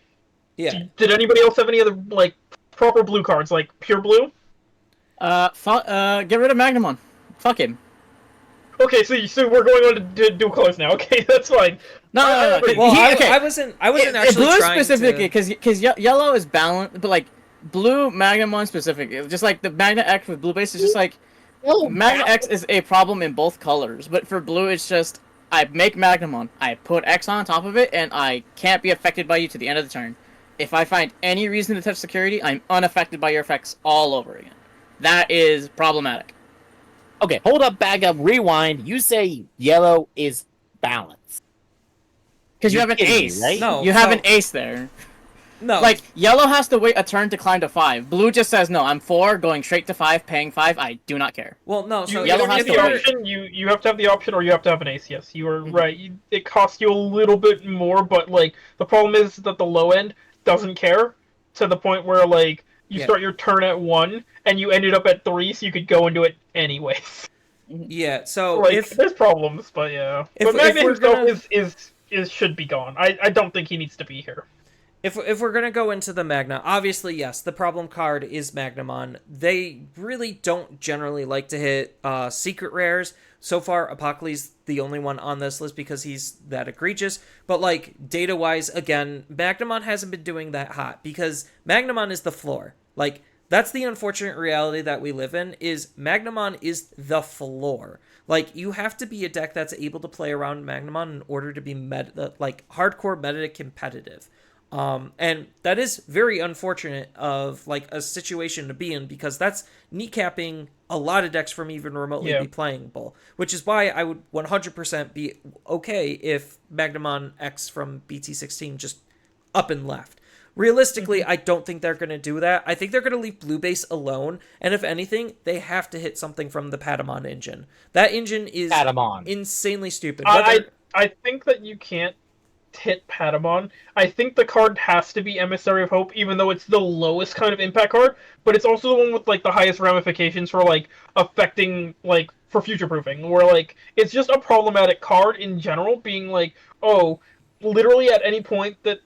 Yeah. Did anybody else have any other, like, proper blue cards, like pure blue? Get rid of Magnamon. Fuck him. Okay, so we're going on to do colors now. Okay, that's fine. No. Well, I wasn't actually blue trying specifically, because yellow is balanced, but, like, blue Magnamon specifically, just like the Magna X with blue base is just like, Magna X is a problem in both colors, but for blue it's just, I make Magnamon, I put X on top of it, and I can't be affected by you to the end of the turn. If I find any reason to touch security, I'm unaffected by your effects all over again. That is problematic. Okay, hold up, back up, rewind. You say yellow is balanced. Because you have an ace. Right? No, you have an ace there. No. Like, yellow has to wait a turn to climb to 5. Blue just says, no, I'm 4, going straight to 5, paying 5. I do not care. Well, no, so yellow has the option. You have to have the option, or you have to have an ace. Yes, you are right. It costs you a little bit more, but, like, the problem is that the low end doesn't care to the point where, like, you start your turn at 1, and you ended up at 3, so you could go into it anyways. Yeah, so like if there's problems, but yeah. If- But Magna if we're himself gonna- is should be gone. I don't think he needs to be here. if we're gonna go into the Magna, obviously yes, the problem card is Magnamon. They really don't generally like to hit secret rares. So far, Apocalys the only one on this list because he's that egregious. But like data wise, again, Magnamon hasn't been doing that hot because Magnamon is the floor. Like that's the unfortunate reality that we live in. Is Magnamon is the floor. Like you have to be a deck that's able to play around Magnamon in order to be like hardcore meta competitive. And that is very unfortunate of like a situation to be in because that's kneecapping a lot of decks from even remotely be playable, which is why I would 100% be okay if Magnamon X from BT16 just up and left. Realistically, I don't think they're going to do that. I think they're going to leave Blue Base alone, and if anything, they have to hit something from the Patamon engine. That engine is insanely stupid. I think that you can't hit Patamon. I think the card has to be Emissary of Hope, even though it's the lowest kind of impact card, but it's also the one with like the highest ramifications for like affecting like for future proofing, where like it's just a problematic card in general, being like, oh, literally at any point that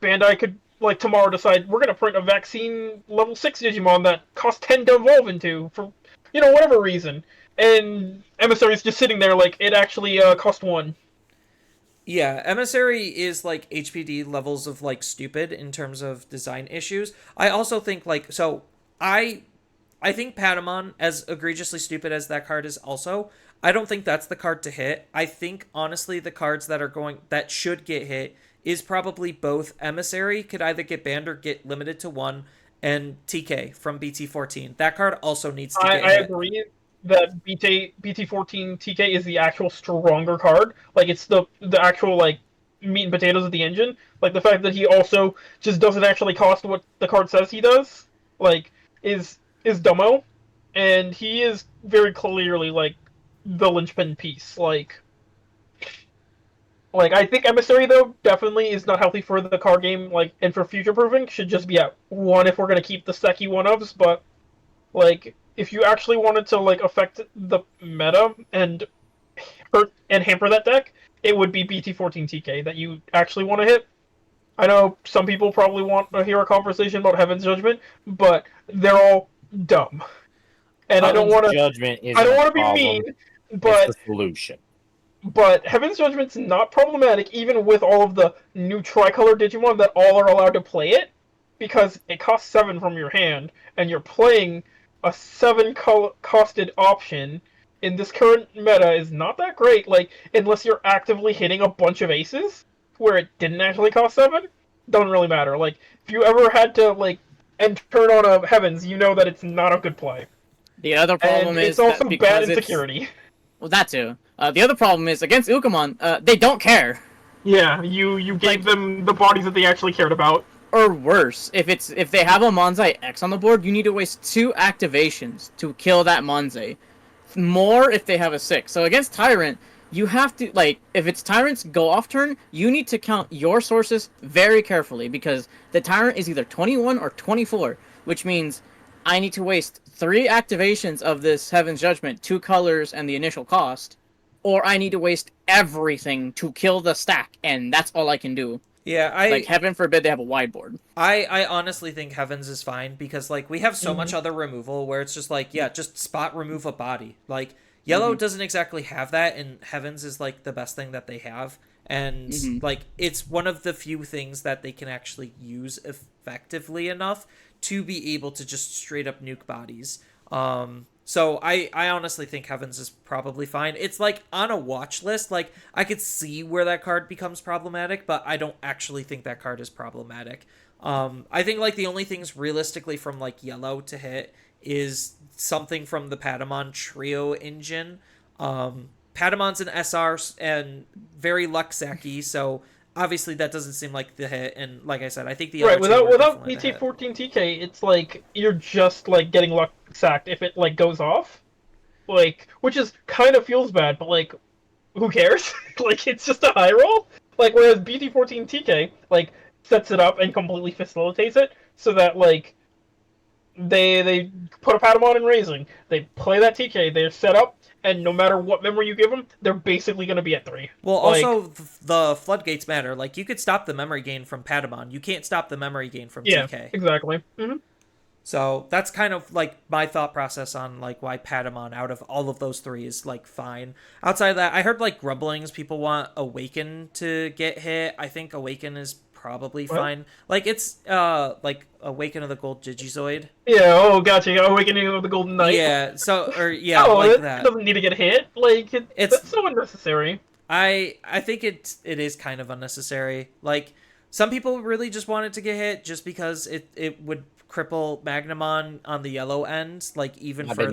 Bandai could like tomorrow decide we're gonna print a vaccine level 6 Digimon that costs 10 to evolve into for whatever reason. And Emissary's just sitting there like it actually cost 1. Yeah, Emissary is like HPD levels of like stupid in terms of design issues. I also think like I think Patamon, as egregiously stupid as that card is also, I don't think that's the card to hit. I think honestly the cards that should get hit is probably both Emissary could either get banned or get limited to 1 and TK from BT14. That card also needs to get hit. I agree that BT14 TK is the actual stronger card. Like it's the actual like meat and potatoes of the engine. Like the fact that he also just doesn't actually cost what the card says he does, like is dumbo, and he is very clearly like the linchpin piece. Like I think Emissary though definitely is not healthy for the card game. Like and for future proofing should just be at 1 if we're gonna keep the Seki 1-ofs, but like if you actually wanted to like affect the meta and hurt and hamper that deck, it would be BT14 TK that you actually want to hit. I know some people probably want to hear a conversation about Heaven's Judgment, but they're all dumb. And I don't want to be mean, but it's the solution. But Heaven's Judgment's not problematic even with all of the new tricolor Digimon that all are allowed to play it, because it costs 7 from your hand and you're playing a 7-costed option in this current meta is not that great, like, unless you're actively hitting a bunch of aces, where it didn't actually cost 7, doesn't really matter. Like, if you ever had to, like, and turn on a Heavens, you know that it's not a good play. The other problem is it's also that bad in security. Well, that too. The other problem is, against Ukamon, they don't care. Yeah, you gave them the bodies that they actually cared about. Or worse, if they have a Monzai X on the board, you need to waste 2 activations to kill that Monzai. More if they have a 6. So against Tyrant, you have to, like, if it's Tyrant's go-off turn, you need to count your sources very carefully, because the Tyrant is either 21 or 24, which means I need to waste 3 activations of this Heaven's Judgment, 2 colors, and the initial cost, or I need to waste everything to kill the stack, and that's all I can do. Yeah, like, heaven forbid they have a wide board. I honestly think Heavens is fine because, like, we have so much other removal where it's just like, yeah, just spot remove a body. Like, Yellow doesn't exactly have that, and Heavens is, like, the best thing that they have. And, like, it's one of the few things that they can actually use effectively enough to be able to just straight up nuke bodies. So I honestly think Heavens is probably fine. It's like on a watch list. Like I could see where that card becomes problematic, but I don't actually think that card is problematic. I think like the only things realistically from like Yellow to hit is something from the Patamon Trio engine. Patamon's an SR and very Luxacky, so obviously that doesn't seem like the hit. And like I said, I think the right without BT14 TK, it's like you're just like getting luck sacked if it like goes off, like, which is kind of feels bad, but like who cares? Like it's just a high roll. Like whereas BT14 TK like sets it up and completely facilitates it so that like they put a Patamon in Raising. They play that TK. They're set up, and no matter what memory you give them, they're basically going to be at 3. Well, also the floodgates matter. Like you could stop the memory gain from Patamon. You can't stop the memory gain from TK. Exactly. Mm-hmm. So that's kind of like my thought process on like why Patamon out of all of those 3 is like fine. Outside of that, I heard like grumblings. People want Awaken to get hit. I think Awaken is probably fine. Like it's like Awaken of the Gold Digizoid. Yeah. Oh, gotcha. Awakening of the Golden Knight. Yeah. So like it that. Doesn't need to get hit. Like that's so unnecessary. I think it is kind of unnecessary. Like some people really just want it to get hit just because it would cripple Magnamon on the yellow end, like even further.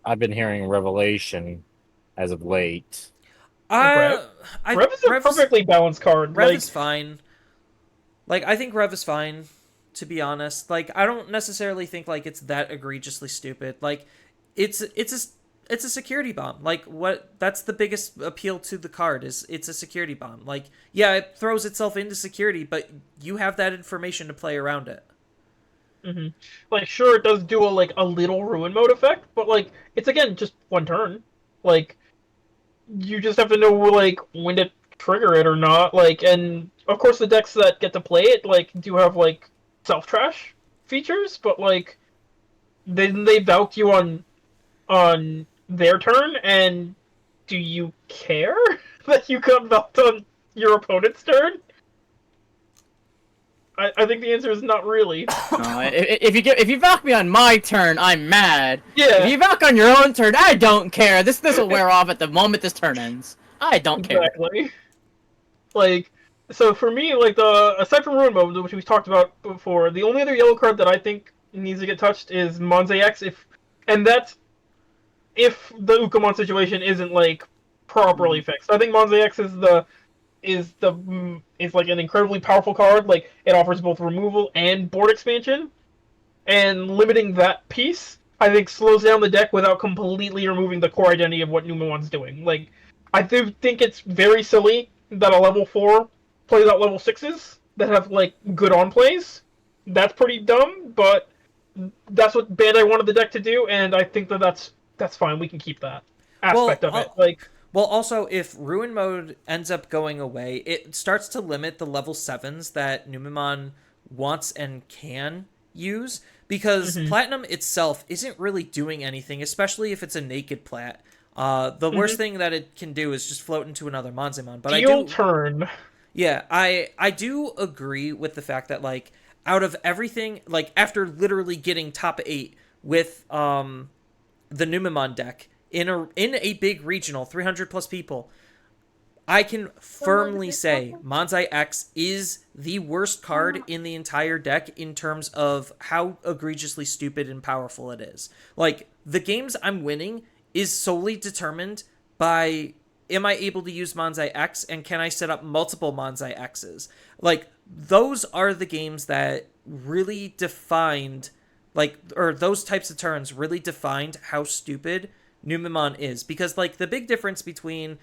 I've been hearing Revelation as of late. Rev is a perfectly balanced card. Rev is fine. Like I think Rev is fine, to be honest. Like I don't necessarily think like it's that egregiously stupid. Like it's a security bomb. Like that's the biggest appeal to the card is it's a security bomb. Like yeah, it throws itself into security, but you have that information to play around it. Mm-hmm. Like, sure, it does do a little ruin mode effect, but like, it's again just one turn. Like, you just have to know like when to trigger it or not. Like, and of course, the decks that get to play it like do have like self trash features, but like, then they valk you on their turn, and do you care that you got valked on your opponent's turn? I think the answer is not really. No, if you valk me on my turn, I'm mad. Yeah. If you valk on your own turn, I don't care. This will wear off at the moment this turn ends. I don't care. Exactly. Like, so for me, like aside from Ruin Mode, which we've talked about before, the only other yellow card that I think needs to get touched is Monze X. That's if the Ukamon situation isn't like properly fixed. I think Monze X is like an incredibly powerful card. Like it offers both removal and board expansion, and limiting that piece I think slows down the deck without completely removing the core identity of what Numamon's doing. Like I do think it's very silly that a level 4 plays out level 6s that have like good on plays. That's pretty dumb, but that's what Bandai wanted the deck to do, and I think that's fine. We can keep that aspect of it. Like. Well, also, if Ruin Mode ends up going away, it starts to limit the level 7s that Numemon wants and can use, because Platinum itself isn't really doing anything, especially if it's a naked Plat. The worst thing that it can do is just float into another Monzemon. But turn. Yeah, I do agree with the fact that, like, out of everything, like, after literally getting top 8 with the Numemon deck, in a big regional, 300 plus people, I can firmly say Monzai X is the worst card in the entire deck in terms of how egregiously stupid and powerful it is. Like, the games I'm winning is solely determined by, am I able to use Monzai X, and can I set up multiple Monzai X's? Like, those are the games that really defined, like, or those types of turns really defined how stupid Numemon is, because like the big difference between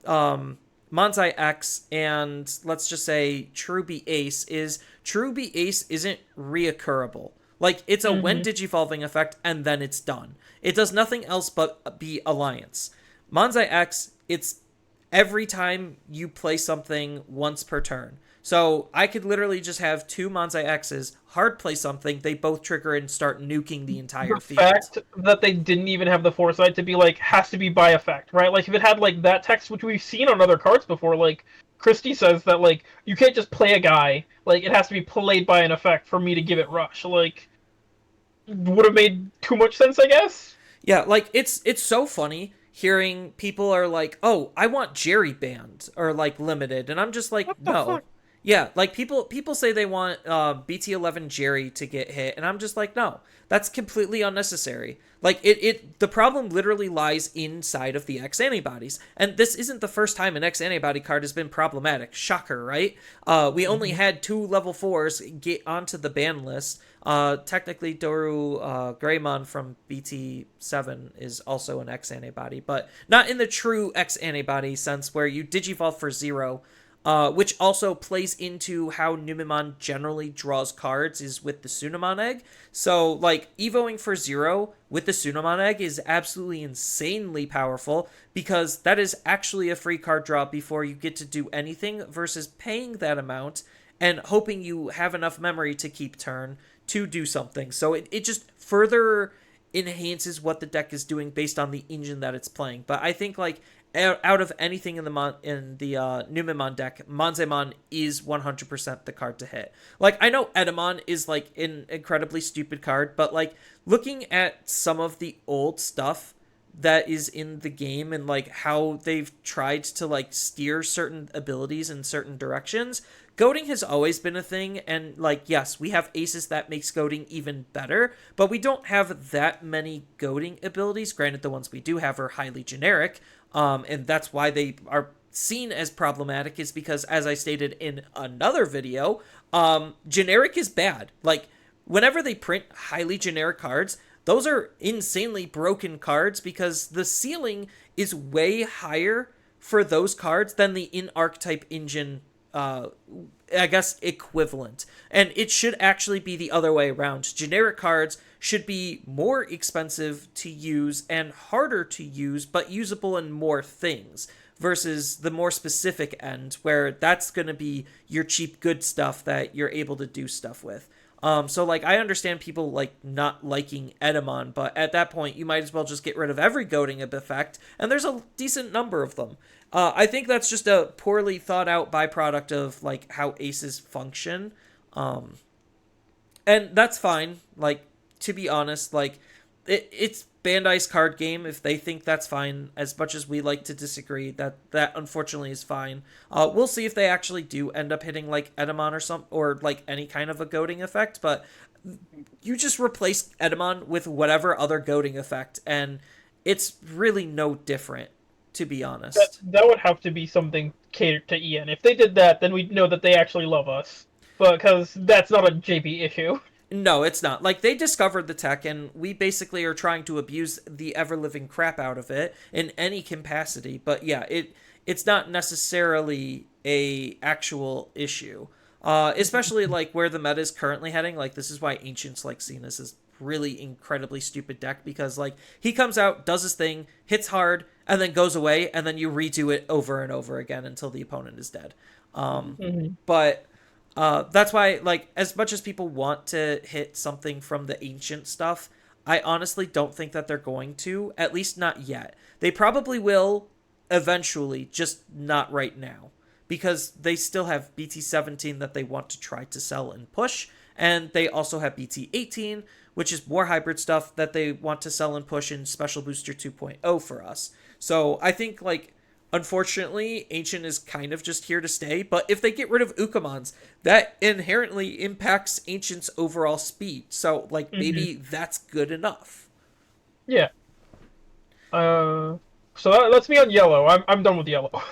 Monzai X and let's just say Cherubi Ace is Cherubi Ace isn't reoccurable. Like it's a when digivolving effect and then it's done. It does nothing else but be Alliance. Monzai X, it's every time you play something once per turn. So I could literally just have 2 Monzai X's, hard play something, they both trigger and start nuking the entire field. The fact that they didn't even have the foresight to be like, has to be by effect, right? Like if it had like that text, which we've seen on other cards before, like Christie says that like, you can't just play a guy, like it has to be played by an effect for me to give it rush. Like, would have made too much sense, I guess? Yeah, like it's so funny hearing people are like, oh, I want Jerry banned or like limited, and I'm just like, no. Fuck? Yeah, like people say they want BT11 Jerry to get hit, and I'm just like, no, that's completely unnecessary. Like the problem literally lies inside of the X antibodies, and this isn't the first time an X antibody card has been problematic. Shocker, right? We only had 2 level 4s get onto the ban list. Technically, Doru Greymon from BT7 is also an X antibody, but not in the true X antibody sense where you digivolve for 0. which also plays into how Numemon generally draws cards is with the Sunamon egg. So, like, evoing for 0 with the Sunamon egg is absolutely insanely powerful because that is actually a free card draw before you get to do anything versus paying that amount and hoping you have enough memory to keep turn to do something. So it just further enhances what the deck is doing based on the engine that it's playing. But I think, like, out of anything in the Numemon deck, Monzemon is 100% the card to hit. Like, I know Edamon is, like, an incredibly stupid card, but, like, looking at some of the old stuff that is in the game and, like, how they've tried to, like, steer certain abilities in certain directions, goading has always been a thing, and, like, yes, we have aces that makes goading even better, but we don't have that many goading abilities. Granted, the ones we do have are highly generic, and that's why they are seen as problematic, is because, as I stated in another video, generic is bad. Like, whenever they print highly generic cards, those are insanely broken cards because the ceiling is way higher for those cards than the in-archetype engine I guess equivalent. And it should actually be the other way around. Generic cards should be more expensive to use and harder to use, but usable in more things, versus the more specific end, where that's going to be your cheap good stuff that you're able to do stuff with. So, like, I understand people, like, not liking Edamon, but at that point, you might as well just get rid of every goading effect, and there's a decent number of them. I think that's just a poorly thought out byproduct of, like, how aces function. And that's fine. Like, to be honest, like, it's Bandai's card game. If they think that's fine, as much as we like to disagree, that unfortunately is fine. We'll see if they actually do end up hitting, like, Edamon or like any kind of a goading effect, but you just replace Edamon with whatever other goading effect, and it's really no different, to be honest. That would have to be something catered to EN. If they did that, then we'd know that they actually love us. Because that's not a JP issue. No, it's not. Like, they discovered the tech, and we basically are trying to abuse the ever-living crap out of it in any capacity. But yeah, it's not necessarily a actual issue. Especially, like, where the meta is currently heading. Like, this is why Ancients like seen as this really incredibly stupid deck, because, like, he comes out, does his thing, hits hard, and then goes away, and then you redo it over and over again until the opponent is dead. But that's why, like, as much as people want to hit something from the ancient stuff, I honestly don't think that they're going to, at least not yet. They probably will eventually, just not right now, because they still have BT17 that they want to try to sell and push, and they also have BT18, which is more hybrid stuff that they want to sell and push in Special Booster 2.0 for us. So I think, like, unfortunately, Ancient is kind of just here to stay, but if they get rid of Ukamons, that inherently impacts Ancient's overall speed. So, like, maybe that's good enough. Yeah. So let's be on yellow. I'm done with yellow.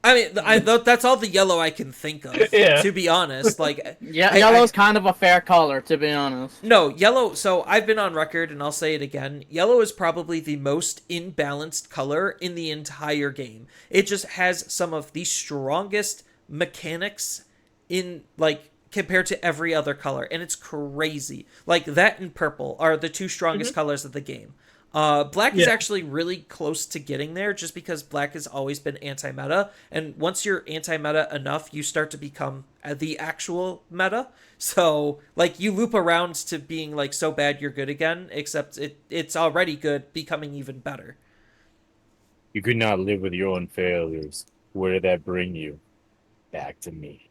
I mean, that's all the yellow I can think of, to be honest. Like, yeah, yellow's kind of a fair color, to be honest. No, yellow, so I've been on record, and I'll say it again, yellow is probably the most imbalanced color in the entire game. It just has some of the strongest mechanics in, like, compared to every other color, and it's crazy. Like, that and purple are the two strongest colors of the game. Black is actually really close to getting there, just because black has always been anti-meta, and once you're anti-meta enough, you start to become the actual meta. So, like, you loop around to being, like, so bad you're good again, except it's already good, becoming even better. You could not live with your own failures. Where did that bring you? Back to me.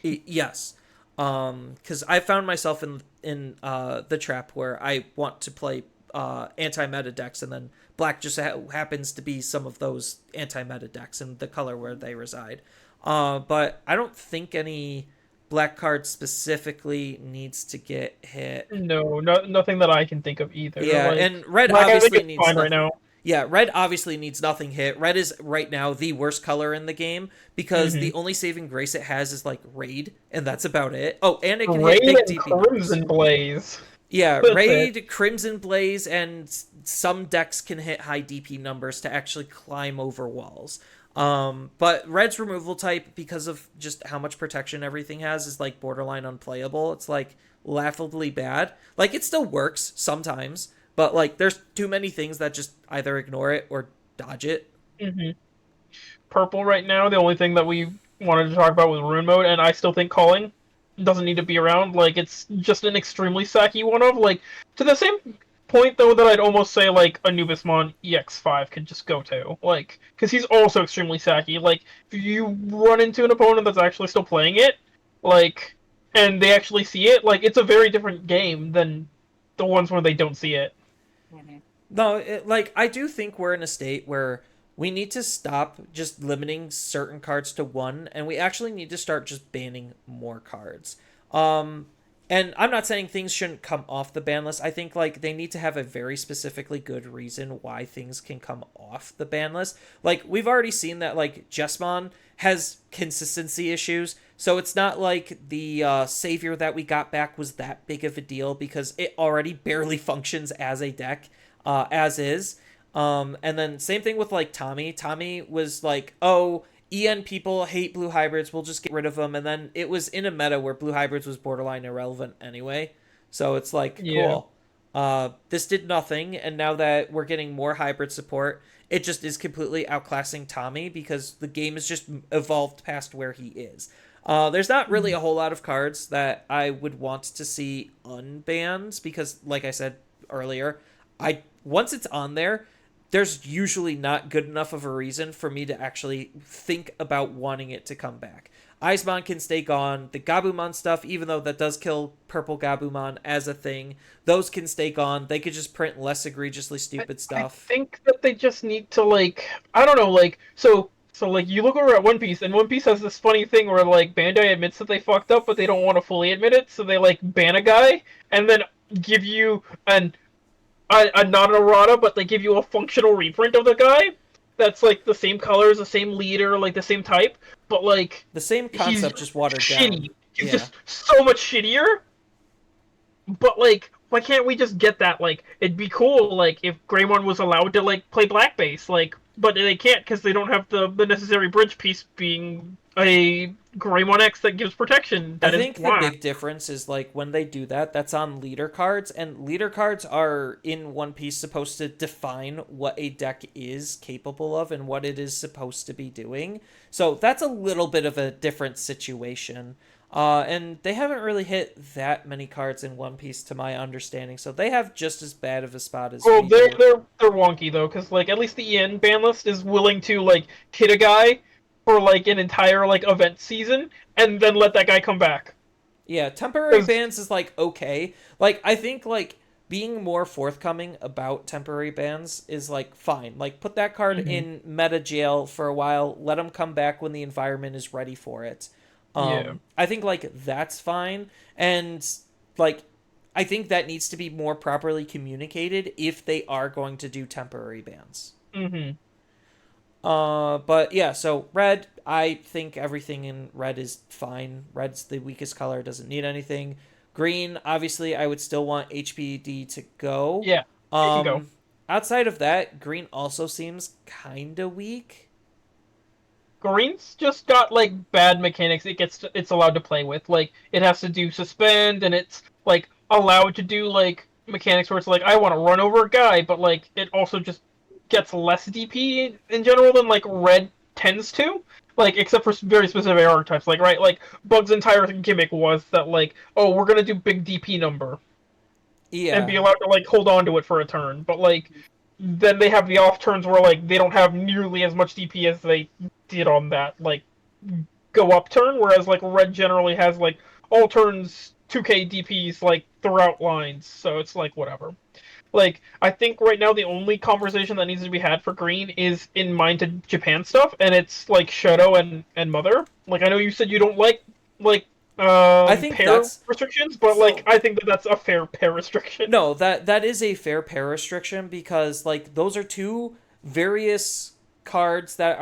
Yes. Because I found myself in the trap where I want to play anti-meta decks, and then black just happens to be some of those anti-meta decks in the color where they reside. But I don't think any black card specifically needs to get hit. No, nothing that I can think of either. Yeah, like, and red obviously needs fine right now. Yeah, red obviously needs nothing hit. Red is right now the worst color in the game because the only saving grace it has is, like, Raid, and that's about it. Oh, and it can hit big DP numbers. Crimson Blaze. Yeah, Raid, Crimson Blaze, and some decks can hit high DP numbers to actually climb over walls. But red's removal type, because of just how much protection everything has, is like borderline unplayable. It's like laughably bad. Like it still works sometimes, but like there's too many things that just either ignore it or dodge it. Mm-hmm. Purple right now, the only thing that we wanted to talk about was rune mode, and I still think calling doesn't need to be around. Like, it's just an extremely sacky one of, like, to the same point, though, that I'd almost say, like, Anubismon EX5 could just go to. Like, because he's also extremely sacky. Like, if you run into an opponent that's actually still playing it, like, and they actually see it, like, it's a very different game than the ones where they don't see it. Mm-hmm. No, like, I do think we're in a state where we need to stop just limiting certain cards to one, and we actually need to start just banning more cards. And I'm not saying things shouldn't come off the ban list. I think like they need to have a very specifically good reason why things can come off the ban list. Like we've already seen that like Jesmon has consistency issues, so it's not like the savior that we got back was that big of a deal because it already barely functions as a deck as is. And then same thing with like Tommy. Tommy was like, oh, EN people hate blue hybrids, we'll just get rid of them. And then it was in a meta where blue hybrids was borderline irrelevant anyway. So it's like, cool. This did nothing, and now that we're getting more hybrid support, it just is completely outclassing Tommy because the game has just evolved past where he is. There's not really a whole lot of cards that I would want to see unbanned because, like I said earlier, once it's on there, there's usually not good enough of a reason for me to actually think about wanting it to come back. Icemon can stay gone. The Gabumon stuff, even though that does kill purple Gabumon as a thing, those can stay gone. They could just print less egregiously stupid stuff. I think that they just need to, like, I don't know, like, so like, you look over at One Piece, and One Piece has this funny thing where, like, Bandai admits that they fucked up, but they don't want to fully admit it, so they, like, ban a guy, and then give you not an errata, but they give you a functional reprint of the guy that's like the same colors, the same leader, like the same type, but like the same concept, just watered shitty. down. He's just so much shittier. But like, why can't we just get that? Like, it'd be cool, like if Greymon was allowed to like play black base, like, but they can't because they don't have the necessary bridge piece being a Greymon X that gives protection. I think the big difference is like when they do that, that's on leader cards, and leader cards are in One Piece supposed to define what a deck is capable of and what it is supposed to be doing. So that's a little bit of a different situation. And they haven't really hit that many cards in One Piece to my understanding, so they have just as bad of a spot as well, they're wonky though, because like at least the EN ban list is willing to like hit a guy for like an entire like event season and then let that guy come back. Yeah, temporary bans is like okay. Like I think like being more forthcoming about temporary bans is like fine. Like put that card in meta jail for a while, let him come back when the environment is ready for it. I think like that's fine, and like I think that needs to be more properly communicated if they are going to do temporary bans. But yeah, so red, I think everything in red is fine. Red's the weakest color, doesn't need anything. Green, obviously, I would still want HPD to go. Yeah, it can go. Outside of that, green also seems kind of weak. Green's just got like bad mechanics. It's allowed to play with. Like it has to do suspend, and it's like allowed to do like mechanics where it's like I want to run over a guy, but like it also just gets less DP in general than like red tends to. Like except for very specific archetypes, like right, like Bug's entire gimmick was that like, oh, we're gonna do big DP number, and be allowed to like hold on to it for a turn, but like. Then they have the off turns where like they don't have nearly as much DP as they did on that like go up turn, whereas like red generally has like all turns 2k DPs like throughout lines, so it's like whatever. Like I think right now the only conversation that needs to be had for green is in mind to Japan stuff, and it's like Shadow and Mother. Like I know you said you don't like I think pair restrictions, but like I think that's a fair pair restriction. No, that is a fair pair restriction because like those are two various cards that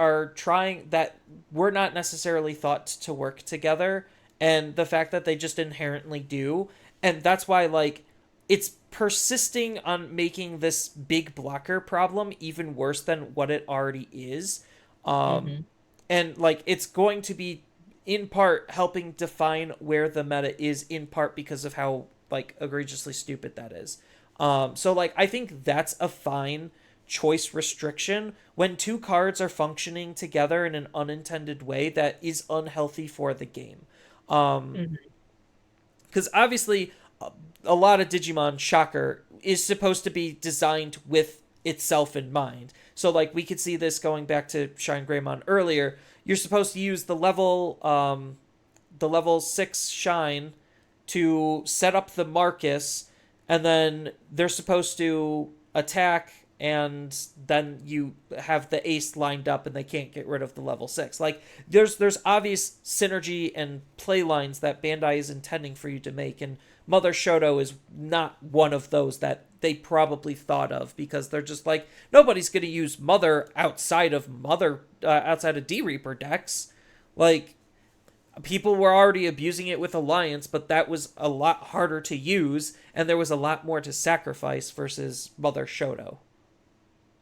were not necessarily thought to work together, and the fact that they just inherently do, and that's why like it's persisting on making this big blocker problem even worse than what it already is. And like it's going to be in part helping define where the meta is, in part because of how like egregiously stupid that is. So like I think that's a fine choice restriction when two cards are functioning together in an unintended way that is unhealthy for the game. Because obviously a lot of Digimon, shocker, is supposed to be designed with itself in mind. So like we could see this going back to Shine Greymon earlier. You're supposed to use the level 6 Shine to set up the Marcus, and then they're supposed to attack, and then you have the ace lined up and they can't get rid of the level 6. Like there's obvious synergy and play lines that Bandai is intending for you to make, and Mother Shoto is not one of those that they probably thought of, because they're just like, nobody's going to use Mother outside of D Reaper decks. Like people were already abusing it with Alliance, but that was a lot harder to use and there was a lot more to sacrifice versus Mother Shoto.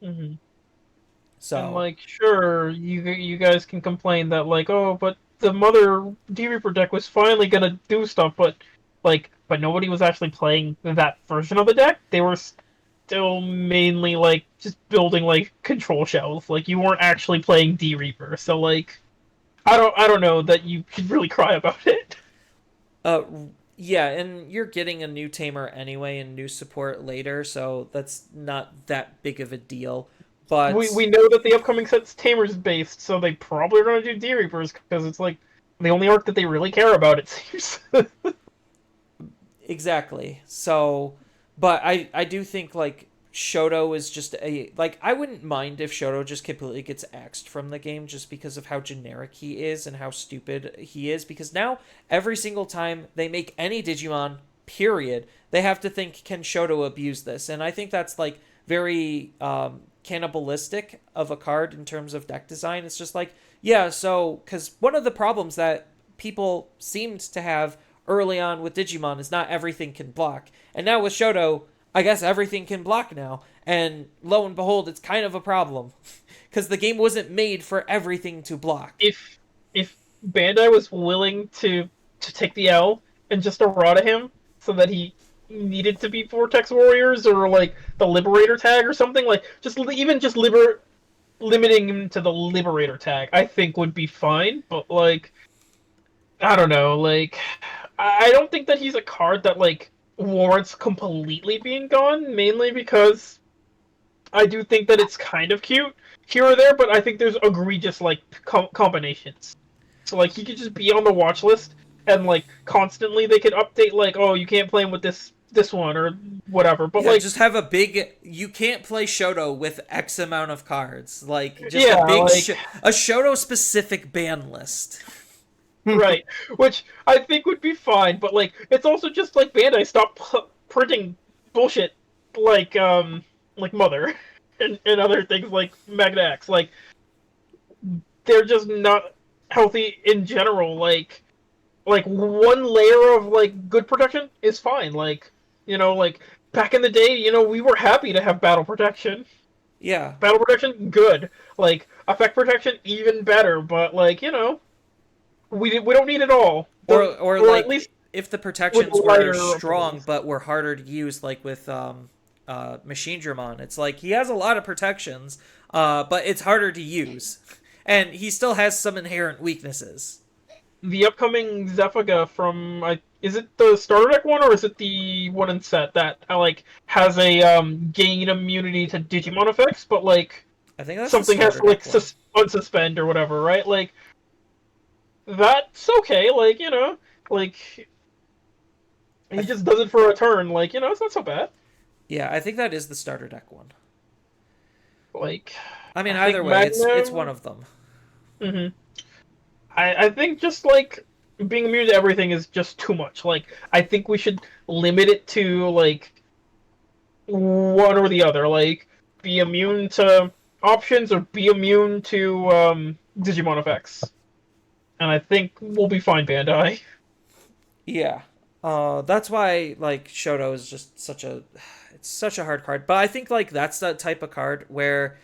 So and like, sure, you guys can complain that like, oh, but the Mother D Reaper deck was finally gonna do stuff, but nobody was actually playing that version of the deck. They were still mainly like just building like control shells. Like you weren't actually playing D Reaper, so like, I don't know that you should really cry about it. Yeah, and you're getting a new Tamer anyway and new support later, so that's not that big of a deal. But we know that the upcoming set's Tamer's based, so they probably are going to do D Reapers because it's like the only arc that they really care about, it seems. Exactly. So, but I do think like Shoto is just like I wouldn't mind if Shoto just completely gets axed from the game just because of how generic he is and how stupid he is, because now every single time they make any Digimon, period, they have to think, can Shoto abuse this? And I think that's like very cannibalistic of a card in terms of deck design. It's just like, yeah, so because one of the problems that people seemed to have early on with Digimon is not everything can block, and now with Shoto, I guess everything can block now, and lo and behold, it's kind of a problem because the game wasn't made for everything to block. If Bandai was willing to take the L and just errata him so that he needed to be Vortex Warriors or like the Liberator tag or something, like limiting him to the Liberator tag, I think would be fine. But like, I don't know, like I don't think that he's a card that like warrants completely being gone, mainly because I do think that it's kind of cute here or there, but I think there's egregious like combinations. So like he could just be on the watch list, and like constantly they could update like, oh, you can't play him with this one or whatever. But yeah, like just have a big, you can't play Shoto with X amount of cards. Like just yeah, a big like, a Shoto specific ban list. Right, which I think would be fine, but like it's also just like Bandai stop printing bullshit like Mother and other things like Magna X. Like they're just not healthy in general. Like one layer of like good protection is fine. Like, you know, like back in the day, you know, we were happy to have battle protection. Yeah, Battle protection, good. Like effect protection, even better. But like, you know, we don't need it all. or like at least if the protections were strong but were harder to use, like with Machine Dramon, it's like he has a lot of protections, but it's harder to use, and he still has some inherent weaknesses. The upcoming Zephaga from is it the starter deck one or is it the one in set that like has a gain immunity to Digimon effects, but like I think that's something has to like unsuspend or whatever, right? Like that's okay, like, you know, like he just does it for a turn, like, you know, it's not so bad. Yeah, I think that is the starter deck one. Like, I mean, either way, it's one of them. Mm-hmm. I think just like being immune to everything is just too much. Like, I think we should limit it to like one or the other. Like, be immune to options or be immune to Digimon effects. And I think we'll be fine, Bandai. Yeah. That's why like Shoto is just such a hard card. But I think like that's that type of card where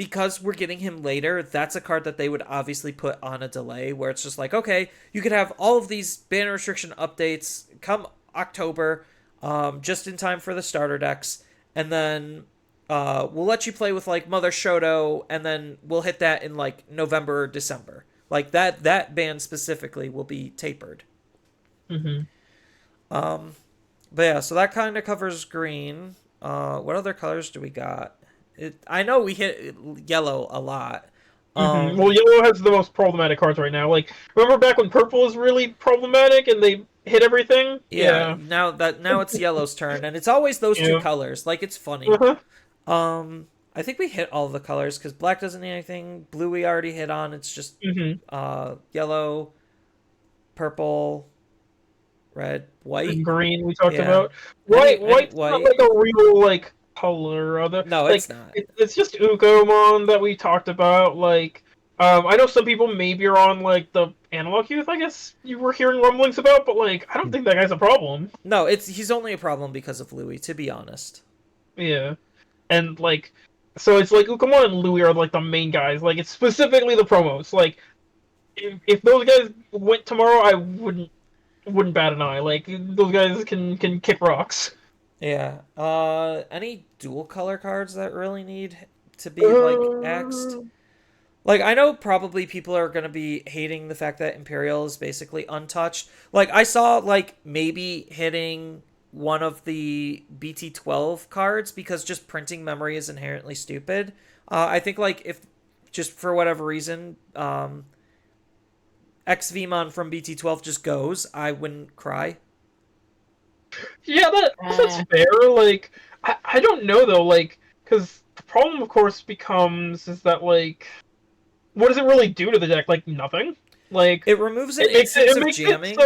because we're getting him later, that's a card that they would obviously put on a delay where it's just like, okay, you could have all of these banner restriction updates come October, just in time for the starter decks, and then we'll let you play with like Mother Shoto, and then we'll hit that in like November or December. Like that ban specifically will be tapered. Mm-hmm. But yeah, so that kind of covers green. What other colors do we got? I know we hit yellow a lot. Well, yellow has the most problematic cards right now. Like, remember back when purple was really problematic and they hit everything? Yeah. Now it's yellow's turn, and it's always those two colors. Like, it's funny. I think we hit all the colors because black doesn't need anything. Blue we already hit on. It's just yellow, purple, red, white, and green. We talked about white's not like a real like color. No, like, it's not. It's just Ukomon that we talked about. Like, I know some people maybe are on like the Analog Youth. I guess you were hearing rumblings about, but like, I don't think that guy's a problem. No, he's only a problem because of Louis, to be honest. Yeah, and like. So it's like Ukomon and Louis are like the main guys. Like, it's specifically the promos. Like, if those guys went tomorrow, I wouldn't bat an eye. Like, those guys can kick rocks. Yeah. Any dual color cards that really need to be like axed? Like, I know probably people are gonna be hating the fact that Imperial is basically untouched. Like, I saw like maybe hitting one of the BT12 cards because just printing memory is inherently stupid. I think like if just for whatever reason XVmon from BT12 just goes, I wouldn't cry. Yeah, that's fair. Like, I don't know though, like, because the problem of course becomes is that like, what does it really do to the deck? Like, nothing. Like, it removes an instance of jamming.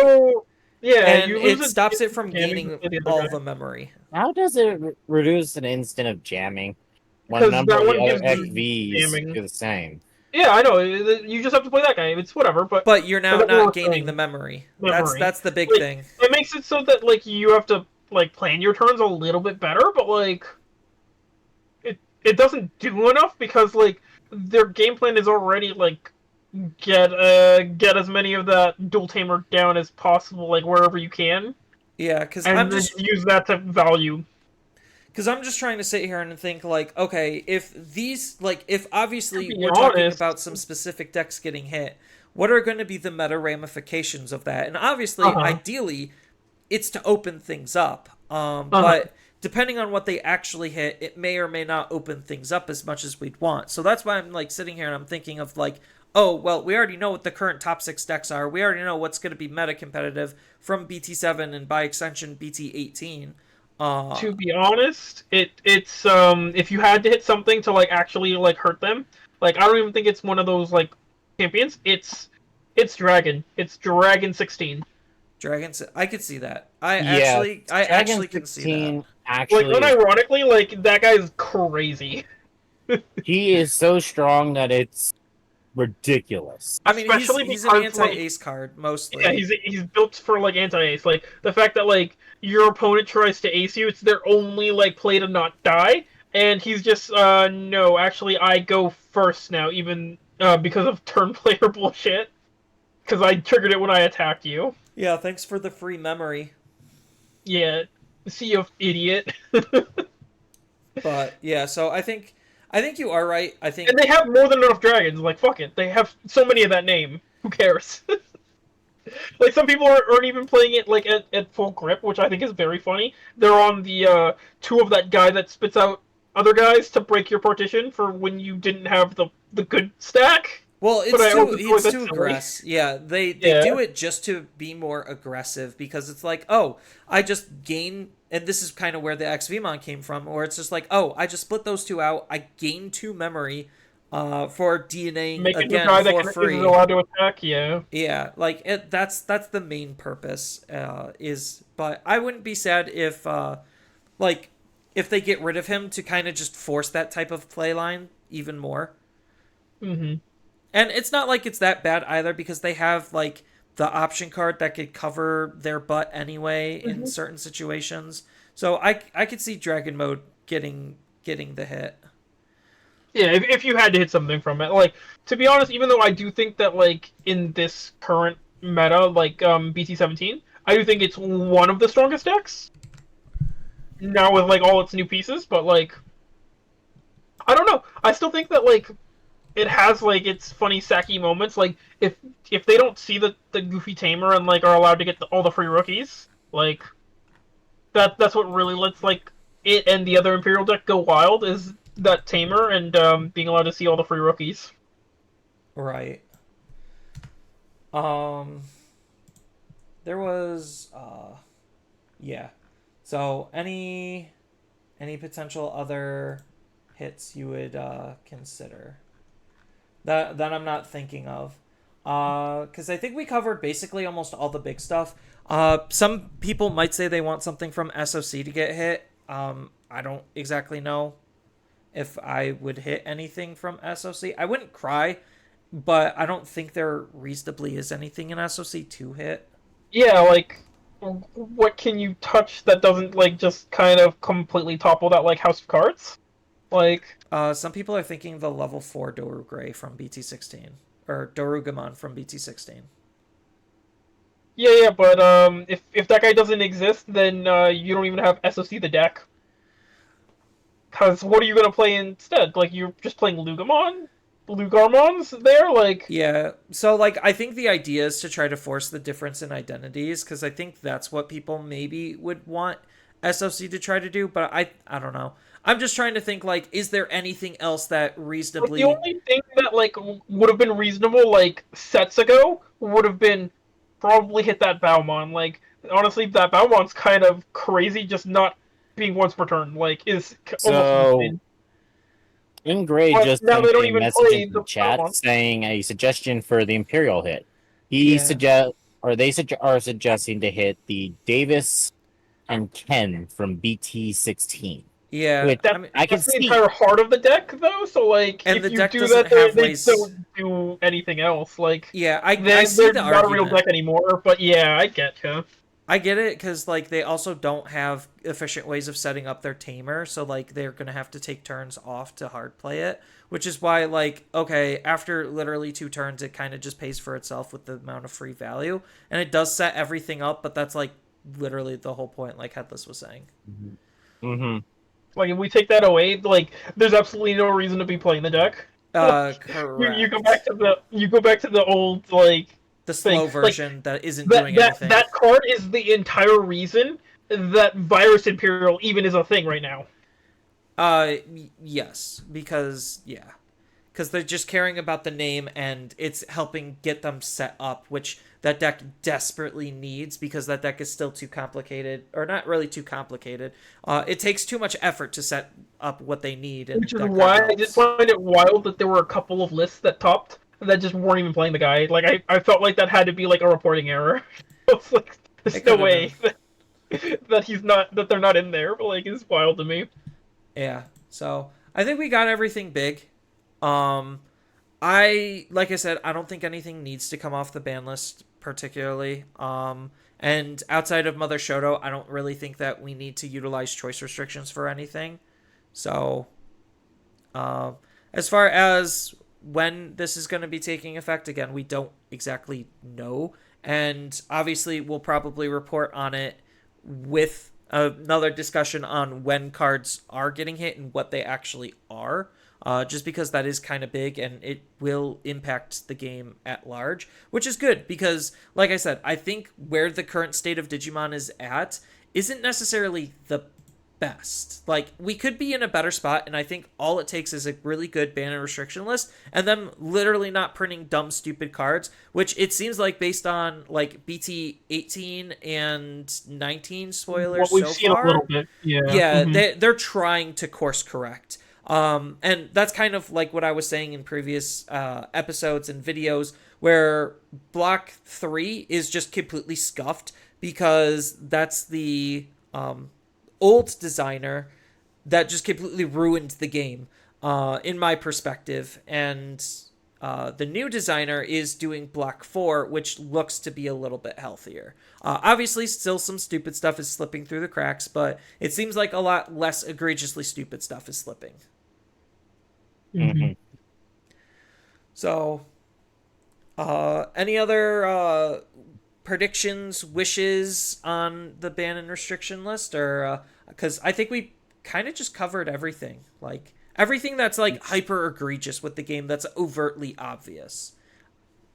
Yeah, and it stops it from gaining all the memory. How does it reduce an instant of jamming when a number of the other XVs do the same? Yeah, I know. You just have to play that guy. It's whatever, but you're now not gaining the memory. That's the big thing. It makes it so that like you have to like plan your turns a little bit better, but like it doesn't do enough because like their game plan is already like get as many of that dual tamer down as possible, like wherever you can. Yeah, because I'm just use that to value. Because I'm just trying to sit here and think like, okay, if obviously we're talking about some specific decks getting hit, what are going to be the meta ramifications of that? And obviously, ideally, it's to open things up. But depending on what they actually hit, it may or may not open things up as much as we'd want. So that's why I'm like sitting here and I'm thinking of like, oh, well, we already know what the current top 6 decks are. We already know what's going to be meta competitive from BT7 and by extension BT18. To be honest, it's if you had to hit something to like actually like hurt them, like I don't even think it's one of those like champions. It's Dragon. It's Dragon 16. I could see that. I actually can see that. Actually, like unironically, like that guy's crazy. He is so strong that it's ridiculous. I mean, he's an anti-ace card mostly. Yeah, he's built for like anti-ace. Like the fact that like your opponent tries to ace you, it's their only like play to not die, and he's just no, actually I go first now, even because of turn player bullshit. Because I triggered it when I attacked you. Yeah, thanks for the free memory. Yeah, see you idiot. But yeah, so I think you are right. I think, and they have more than enough dragons. Like fuck it, they have so many of that name. Who cares? Like some people aren't even playing it like at full grip, which I think is very funny. They're on the 2 of that guy that spits out other guys to break your partition for when you didn't have the good stack. Well, it's too aggressive. Yeah, they do it just to be more aggressive because it's like, oh, I just gain, and this is kind of where the XVmon came from, where it's just like, oh, I just split those 2 out, I gain 2 memory for DNAing again for free. Is allowed to attack, yeah. Yeah, like that's the main purpose. But I wouldn't be sad if if they get rid of him to kind of just force that type of play line even more. Mm-hmm. And it's not like it's that bad either because they have like the option card that could cover their butt anyway in certain situations. So I could see Dragon Mode getting the hit. Yeah, if you had to hit something from it, like, to be honest, even though I do think that, like, in this current meta, like, BT17, I do think it's one of the strongest decks. Now with, like, all its new pieces, but, like, I don't know. I still think that, like, it has, like, its funny, sacky moments. Like, if they don't see the Goofy Tamer and, like, are allowed to get all the free rookies, like, that's what really lets, like, it and the other Imperial deck go wild, is that Tamer and being allowed to see all the free rookies. Right. There was yeah. So any potential other hits you would consider that I'm not thinking of? Because I think we covered basically almost all the big stuff. Some people might say they want something from SOC to get hit. I don't exactly know if I would hit anything from SOC. I wouldn't cry, but I don't think there reasonably is anything in SOC to hit. Yeah, like, what can you touch that doesn't, like, just kind of completely topple that, like, House of Cards? Like... Some people are thinking the level 4 Doru Gray from BT16. Or Dorugamon from BT16. Yeah, but, if that guy doesn't exist, then, you don't even have SOC the deck. Because what are you going to play instead? Like, you're just playing Lugarmon's there? Like... Yeah, so, like, I think the idea is to try to force the difference in identities, because I think that's what people maybe would want SOC to try to do, but I don't know. I'm just trying to think, like, is there anything else that reasonably... The only thing that, like, would have been reasonable, like, sets ago, would have been probably hit that Baumon. Like, honestly, that Baumon's kind of crazy, just not being once per turn, like, is almost insane. In Gray just now sent they don't a even message play in the the chat Baumon. saying a suggestion for the Imperial hit. He are suggesting to hit the Davis and Ken from BT16. Yeah, Which I can that's see the entire heart of the deck, though. So, like, and if the you deck do that, have they ways... don't do anything else. Like, yeah, I see they're the not argument. a real deck anymore. But yeah, I get you. I get it, because, like, they also don't have efficient ways of setting up their Tamer, so, like, they're going to have to take turns off to hard play it, which is why, like, okay, after literally 2 turns, it kind of just pays for itself with the amount of free value, and it does set everything up, but that's, like, literally the whole point, like Headless was saying. Mm-hmm. Like, if we take that away, like, there's absolutely no reason to be playing the deck. Correct. You go back to the old, like, the slow thing. version, like, that isn't doing anything. That card is the entire reason that Virus Imperial even is a thing right now. Yes, because they're just caring about the name, and it's helping get them set up, which that deck desperately needs, because that deck is still too complicated, or not really too complicated. It takes too much effort to set up what they need. Which is why I just find it wild that there were a couple of lists that topped that just weren't even playing the guy. Like, I felt like that had to be, like, a reporting error. It's like, there's no way that they're not in there, but, like, it's wild to me. Yeah, so I think we got everything big. Like I said, I don't think anything needs to come off the ban list particularly. And outside of Mother Shoto, I don't really think that we need to utilize choice restrictions for anything. So, as far as when this is going to be taking effect, again, we don't exactly know. And obviously, we'll probably report on it with another discussion on when cards are getting hit and what they actually are. Just because that is kind of big, and it will impact the game at large, which is good because, like I said, I think where the current state of Digimon is at isn't necessarily the best. Like, we could be in a better spot, and I think all it takes is a really good ban and restriction list, and them literally not printing dumb, stupid cards, which it seems like based on, like, BT 18 and 19 spoilers we've so seen far. A little bit. Yeah, they're trying to course correct. And that's kind of like what I was saying in previous episodes and videos, where Block 3 is just completely scuffed because that's the old designer that just completely ruined the game, in my perspective. And the new designer is doing Block 4, which looks to be a little bit healthier. Obviously, still some stupid stuff is slipping through the cracks, but it seems like a lot less egregiously stupid stuff is slipping. Mm-hmm. So, any other predictions, wishes on the ban and restriction list, or because I think we kind of just covered everything, like everything that's like hyper egregious with the game that's overtly obvious.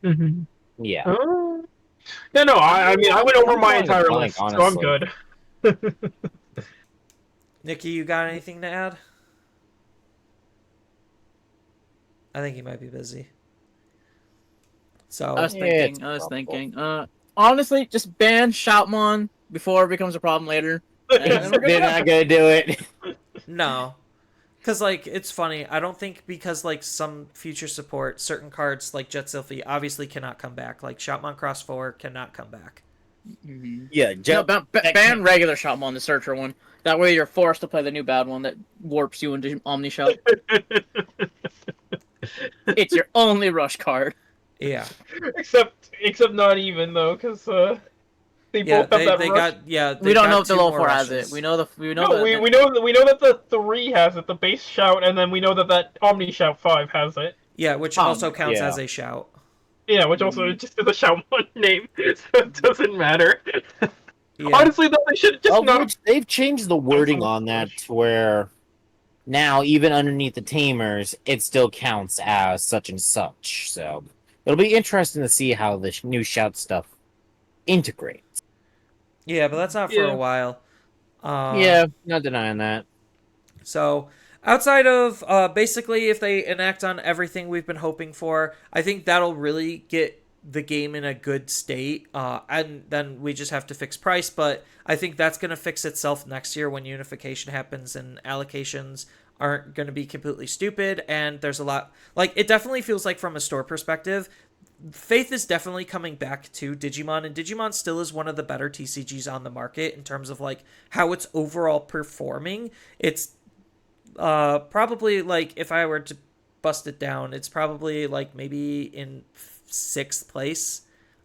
Mm-hmm. Yeah. Yeah, no, I mean, I went over I'm my drawing a entire blank, list, so I'm honestly. good. Nikki, you got anything to add? I think he might be busy. So I was Yeah, it's thinking. I was probable. thinking. Honestly, just ban Shoutmon before it becomes a problem later, and then we're good. They're to go. not gonna do it. no, because like it's funny. I don't think because like some future support, certain cards like Jet Sylphie obviously cannot come back. Like Shoutmon Cross 4 cannot come back. Yeah, No, ban regular Shoutmon, the Searcher one. That way you're forced to play the new bad one that warps you into Omni Shout. It's your only rush card. Yeah. except not even though, because they Yeah, both have that they rush. got they We don't got know if the two low more 4 has rushes. it. We know No, we know that the 3 has it, the base shout, and then we know that Omni Shout 5 has it. Yeah, which Oh, also counts yeah. as a shout. Yeah, which also just is a Shout 1 name, so it doesn't matter. Yeah. Honestly, though, they should just Of not. which they've changed the wording on that to where now even underneath the tamers, it still counts as such and such. So it'll be interesting to see how the new shout stuff integrates. Yeah, but that's not for Yeah. a while. Yeah, not denying that. So outside of basically if they enact on everything we've been hoping for, I think that'll really get the game in a good state. And then we just have to fix price, but I think that's going to fix itself next year when unification happens and allocations aren't going to be completely stupid. And there's a lot, like, it definitely feels like from a store perspective, faith is definitely coming back to Digimon, and Digimon still is one of the better TCGs on the market in terms of like how it's overall performing. It's probably like if I were to bust it down, it's probably like maybe in sixth place.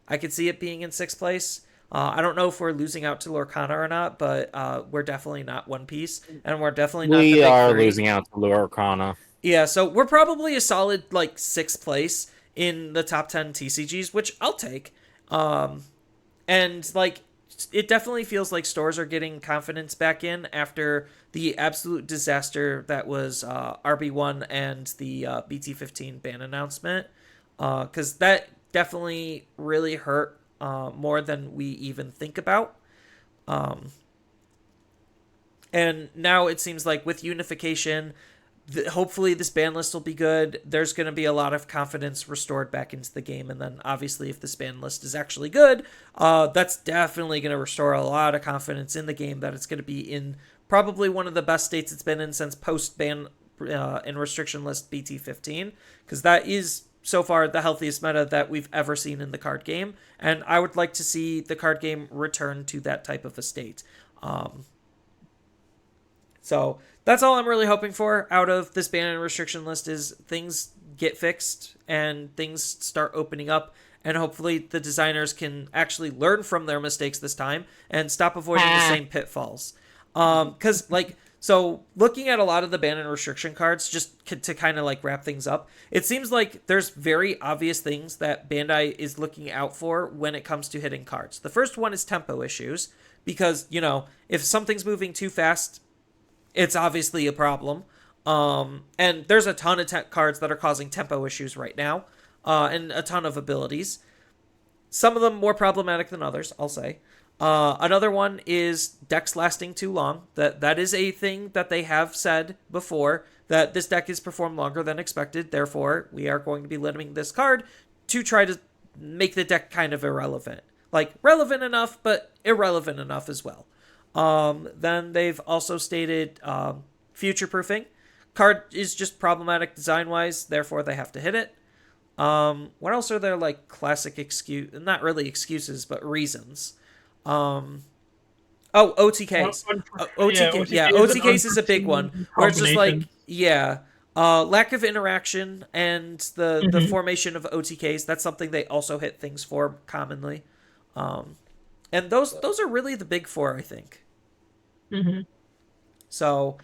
I could see it being in sixth place. I don't know if we're losing out to Lorcana or not, but we're definitely not One Piece, and we're definitely not the We big are three. losing out to Lorcana. Yeah, so we're probably a solid like sixth place in the top 10 TCGs, which I'll take. And like it definitely feels like stores are getting confidence back in after the absolute disaster that was RB1 and the BT15 ban announcement. Because that definitely really hurt more than we even think about. And now it seems like with unification, hopefully this ban list will be good. There's going to be a lot of confidence restored back into the game. And then obviously if this ban list is actually good, that's definitely going to restore a lot of confidence in the game that it's going to be in probably one of the best states it's been in since post-ban and restriction list BT15. Because that is so far the healthiest meta that we've ever seen in the card game. And I would like to see the card game return to that type of a state. So that's all I'm really hoping for out of this ban and restriction list is things get fixed and things start opening up, and hopefully the designers can actually learn from their mistakes this time and stop avoiding the same pitfalls. Because so looking at a lot of the ban and restriction cards, just to kind of like wrap things up, it seems like there's very obvious things that Bandai is looking out for when it comes to hitting cards. The first one is tempo issues, because, you know, if something's moving too fast, it's obviously a problem. And there's a ton of cards that are causing tempo issues right now, and a ton of abilities. Some of them more problematic than others, I'll say. Another one is decks lasting too long. That is a thing that they have said before, that this deck is performed longer than expected. Therefore, we are going to be limiting this card to try to make the deck kind of irrelevant. Like, relevant enough, but irrelevant enough as well. Then they've also stated future-proofing. Card is just problematic design-wise, therefore they have to hit it. What else are there, like, classic not really excuses, but reasons? OTKs. OTKs is a big one, where it's just like, lack of interaction and the formation of OTKs, that's something they also hit things for commonly. And those are really the big four, I think. Mm-hmm. So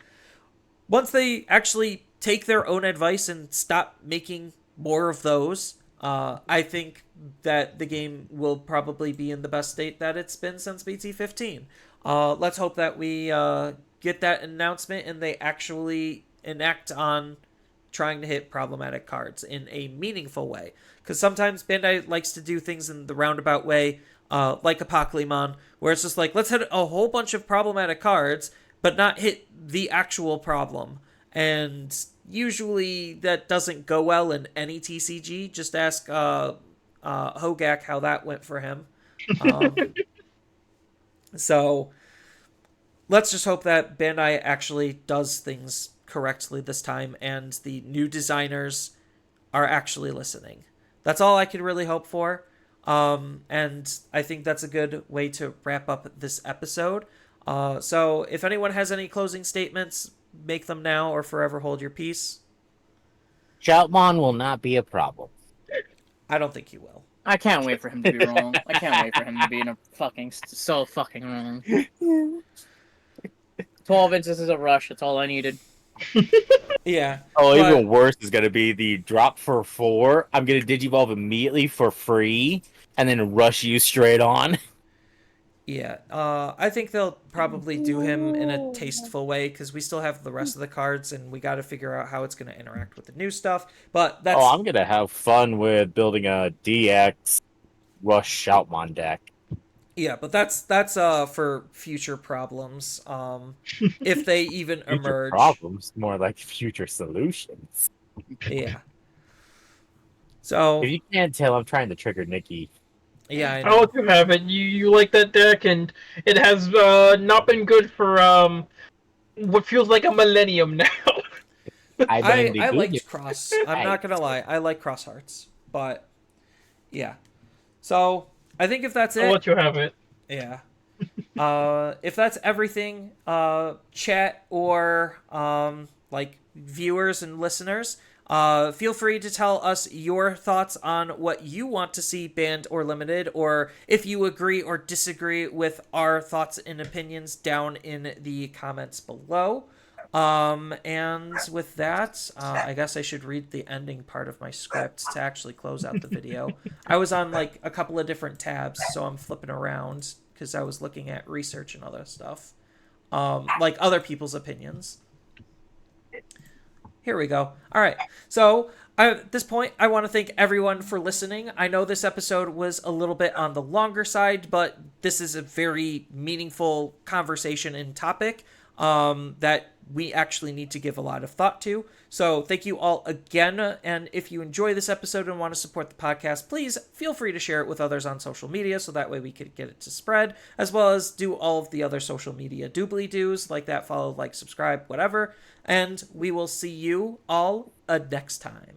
once they actually take their own advice and stop making more of those, I think that the game will probably be in the best state that it's been since BT 15. Let's hope that we get that announcement and they actually enact on trying to hit problematic cards in a meaningful way. Because sometimes Bandai likes to do things in the roundabout way, like Apocalypse, where it's just like, let's hit a whole bunch of problematic cards, but not hit the actual problem. And usually that doesn't go well in any TCG. Just ask Hogak how that went for him. So let's just hope that Bandai actually does things correctly this time and the new designers are actually listening. That's all I can really hope for. And I think that's a good way to wrap up this episode. So if anyone has any closing statements, make them now or forever hold your peace. Shoutmon will not be a problem. I don't think you will. I can't wait for him to be wrong. I can't wait for him to be in a so fucking wrong. 12 inches is a rush. That's all I needed. Yeah. Oh, even worse is going to be the drop for 4. I'm going to Digivolve immediately for free and then rush you straight on. Yeah. I think they'll probably do him in a tasteful way because we still have the rest of the cards and we got to figure out how it's going to interact with the new stuff. But that's... Oh, I'm going to have fun with building a DX Rush Shoutmon deck. Yeah, but that's for future problems. If they even Future emerge. Problems, more like future solutions. Yeah. So if you can't tell, I'm trying to trigger Nikki. Yeah, I know. I'll let you have it. You like that deck, and it has not been good for what feels like a millennium now. I liked Cross. I'm not gonna lie, I like Cross Hearts, but yeah. So I think if that's it, I'll let you have it. Yeah. If that's everything, chat or like viewers and listeners, feel free to tell us your thoughts on what you want to see banned or limited, or if you agree or disagree with our thoughts and opinions down in the comments below. And with that, I guess I should read the ending part of my script to actually close out the video. I was on like a couple of different tabs, so I'm flipping around because I was looking at research and other stuff, like other people's opinions. Here we go. All right. So at this point, I want to thank everyone for listening. I know this episode was a little bit on the longer side, but this is a very meaningful conversation and topic that we actually need to give a lot of thought to. So thank you all again. And if you enjoy this episode and want to support the podcast, please feel free to share it with others on social media so that way we could get it to spread, as well as do all of the other social media doobly-doos like that, follow, like, subscribe, whatever. And we will see you all next time.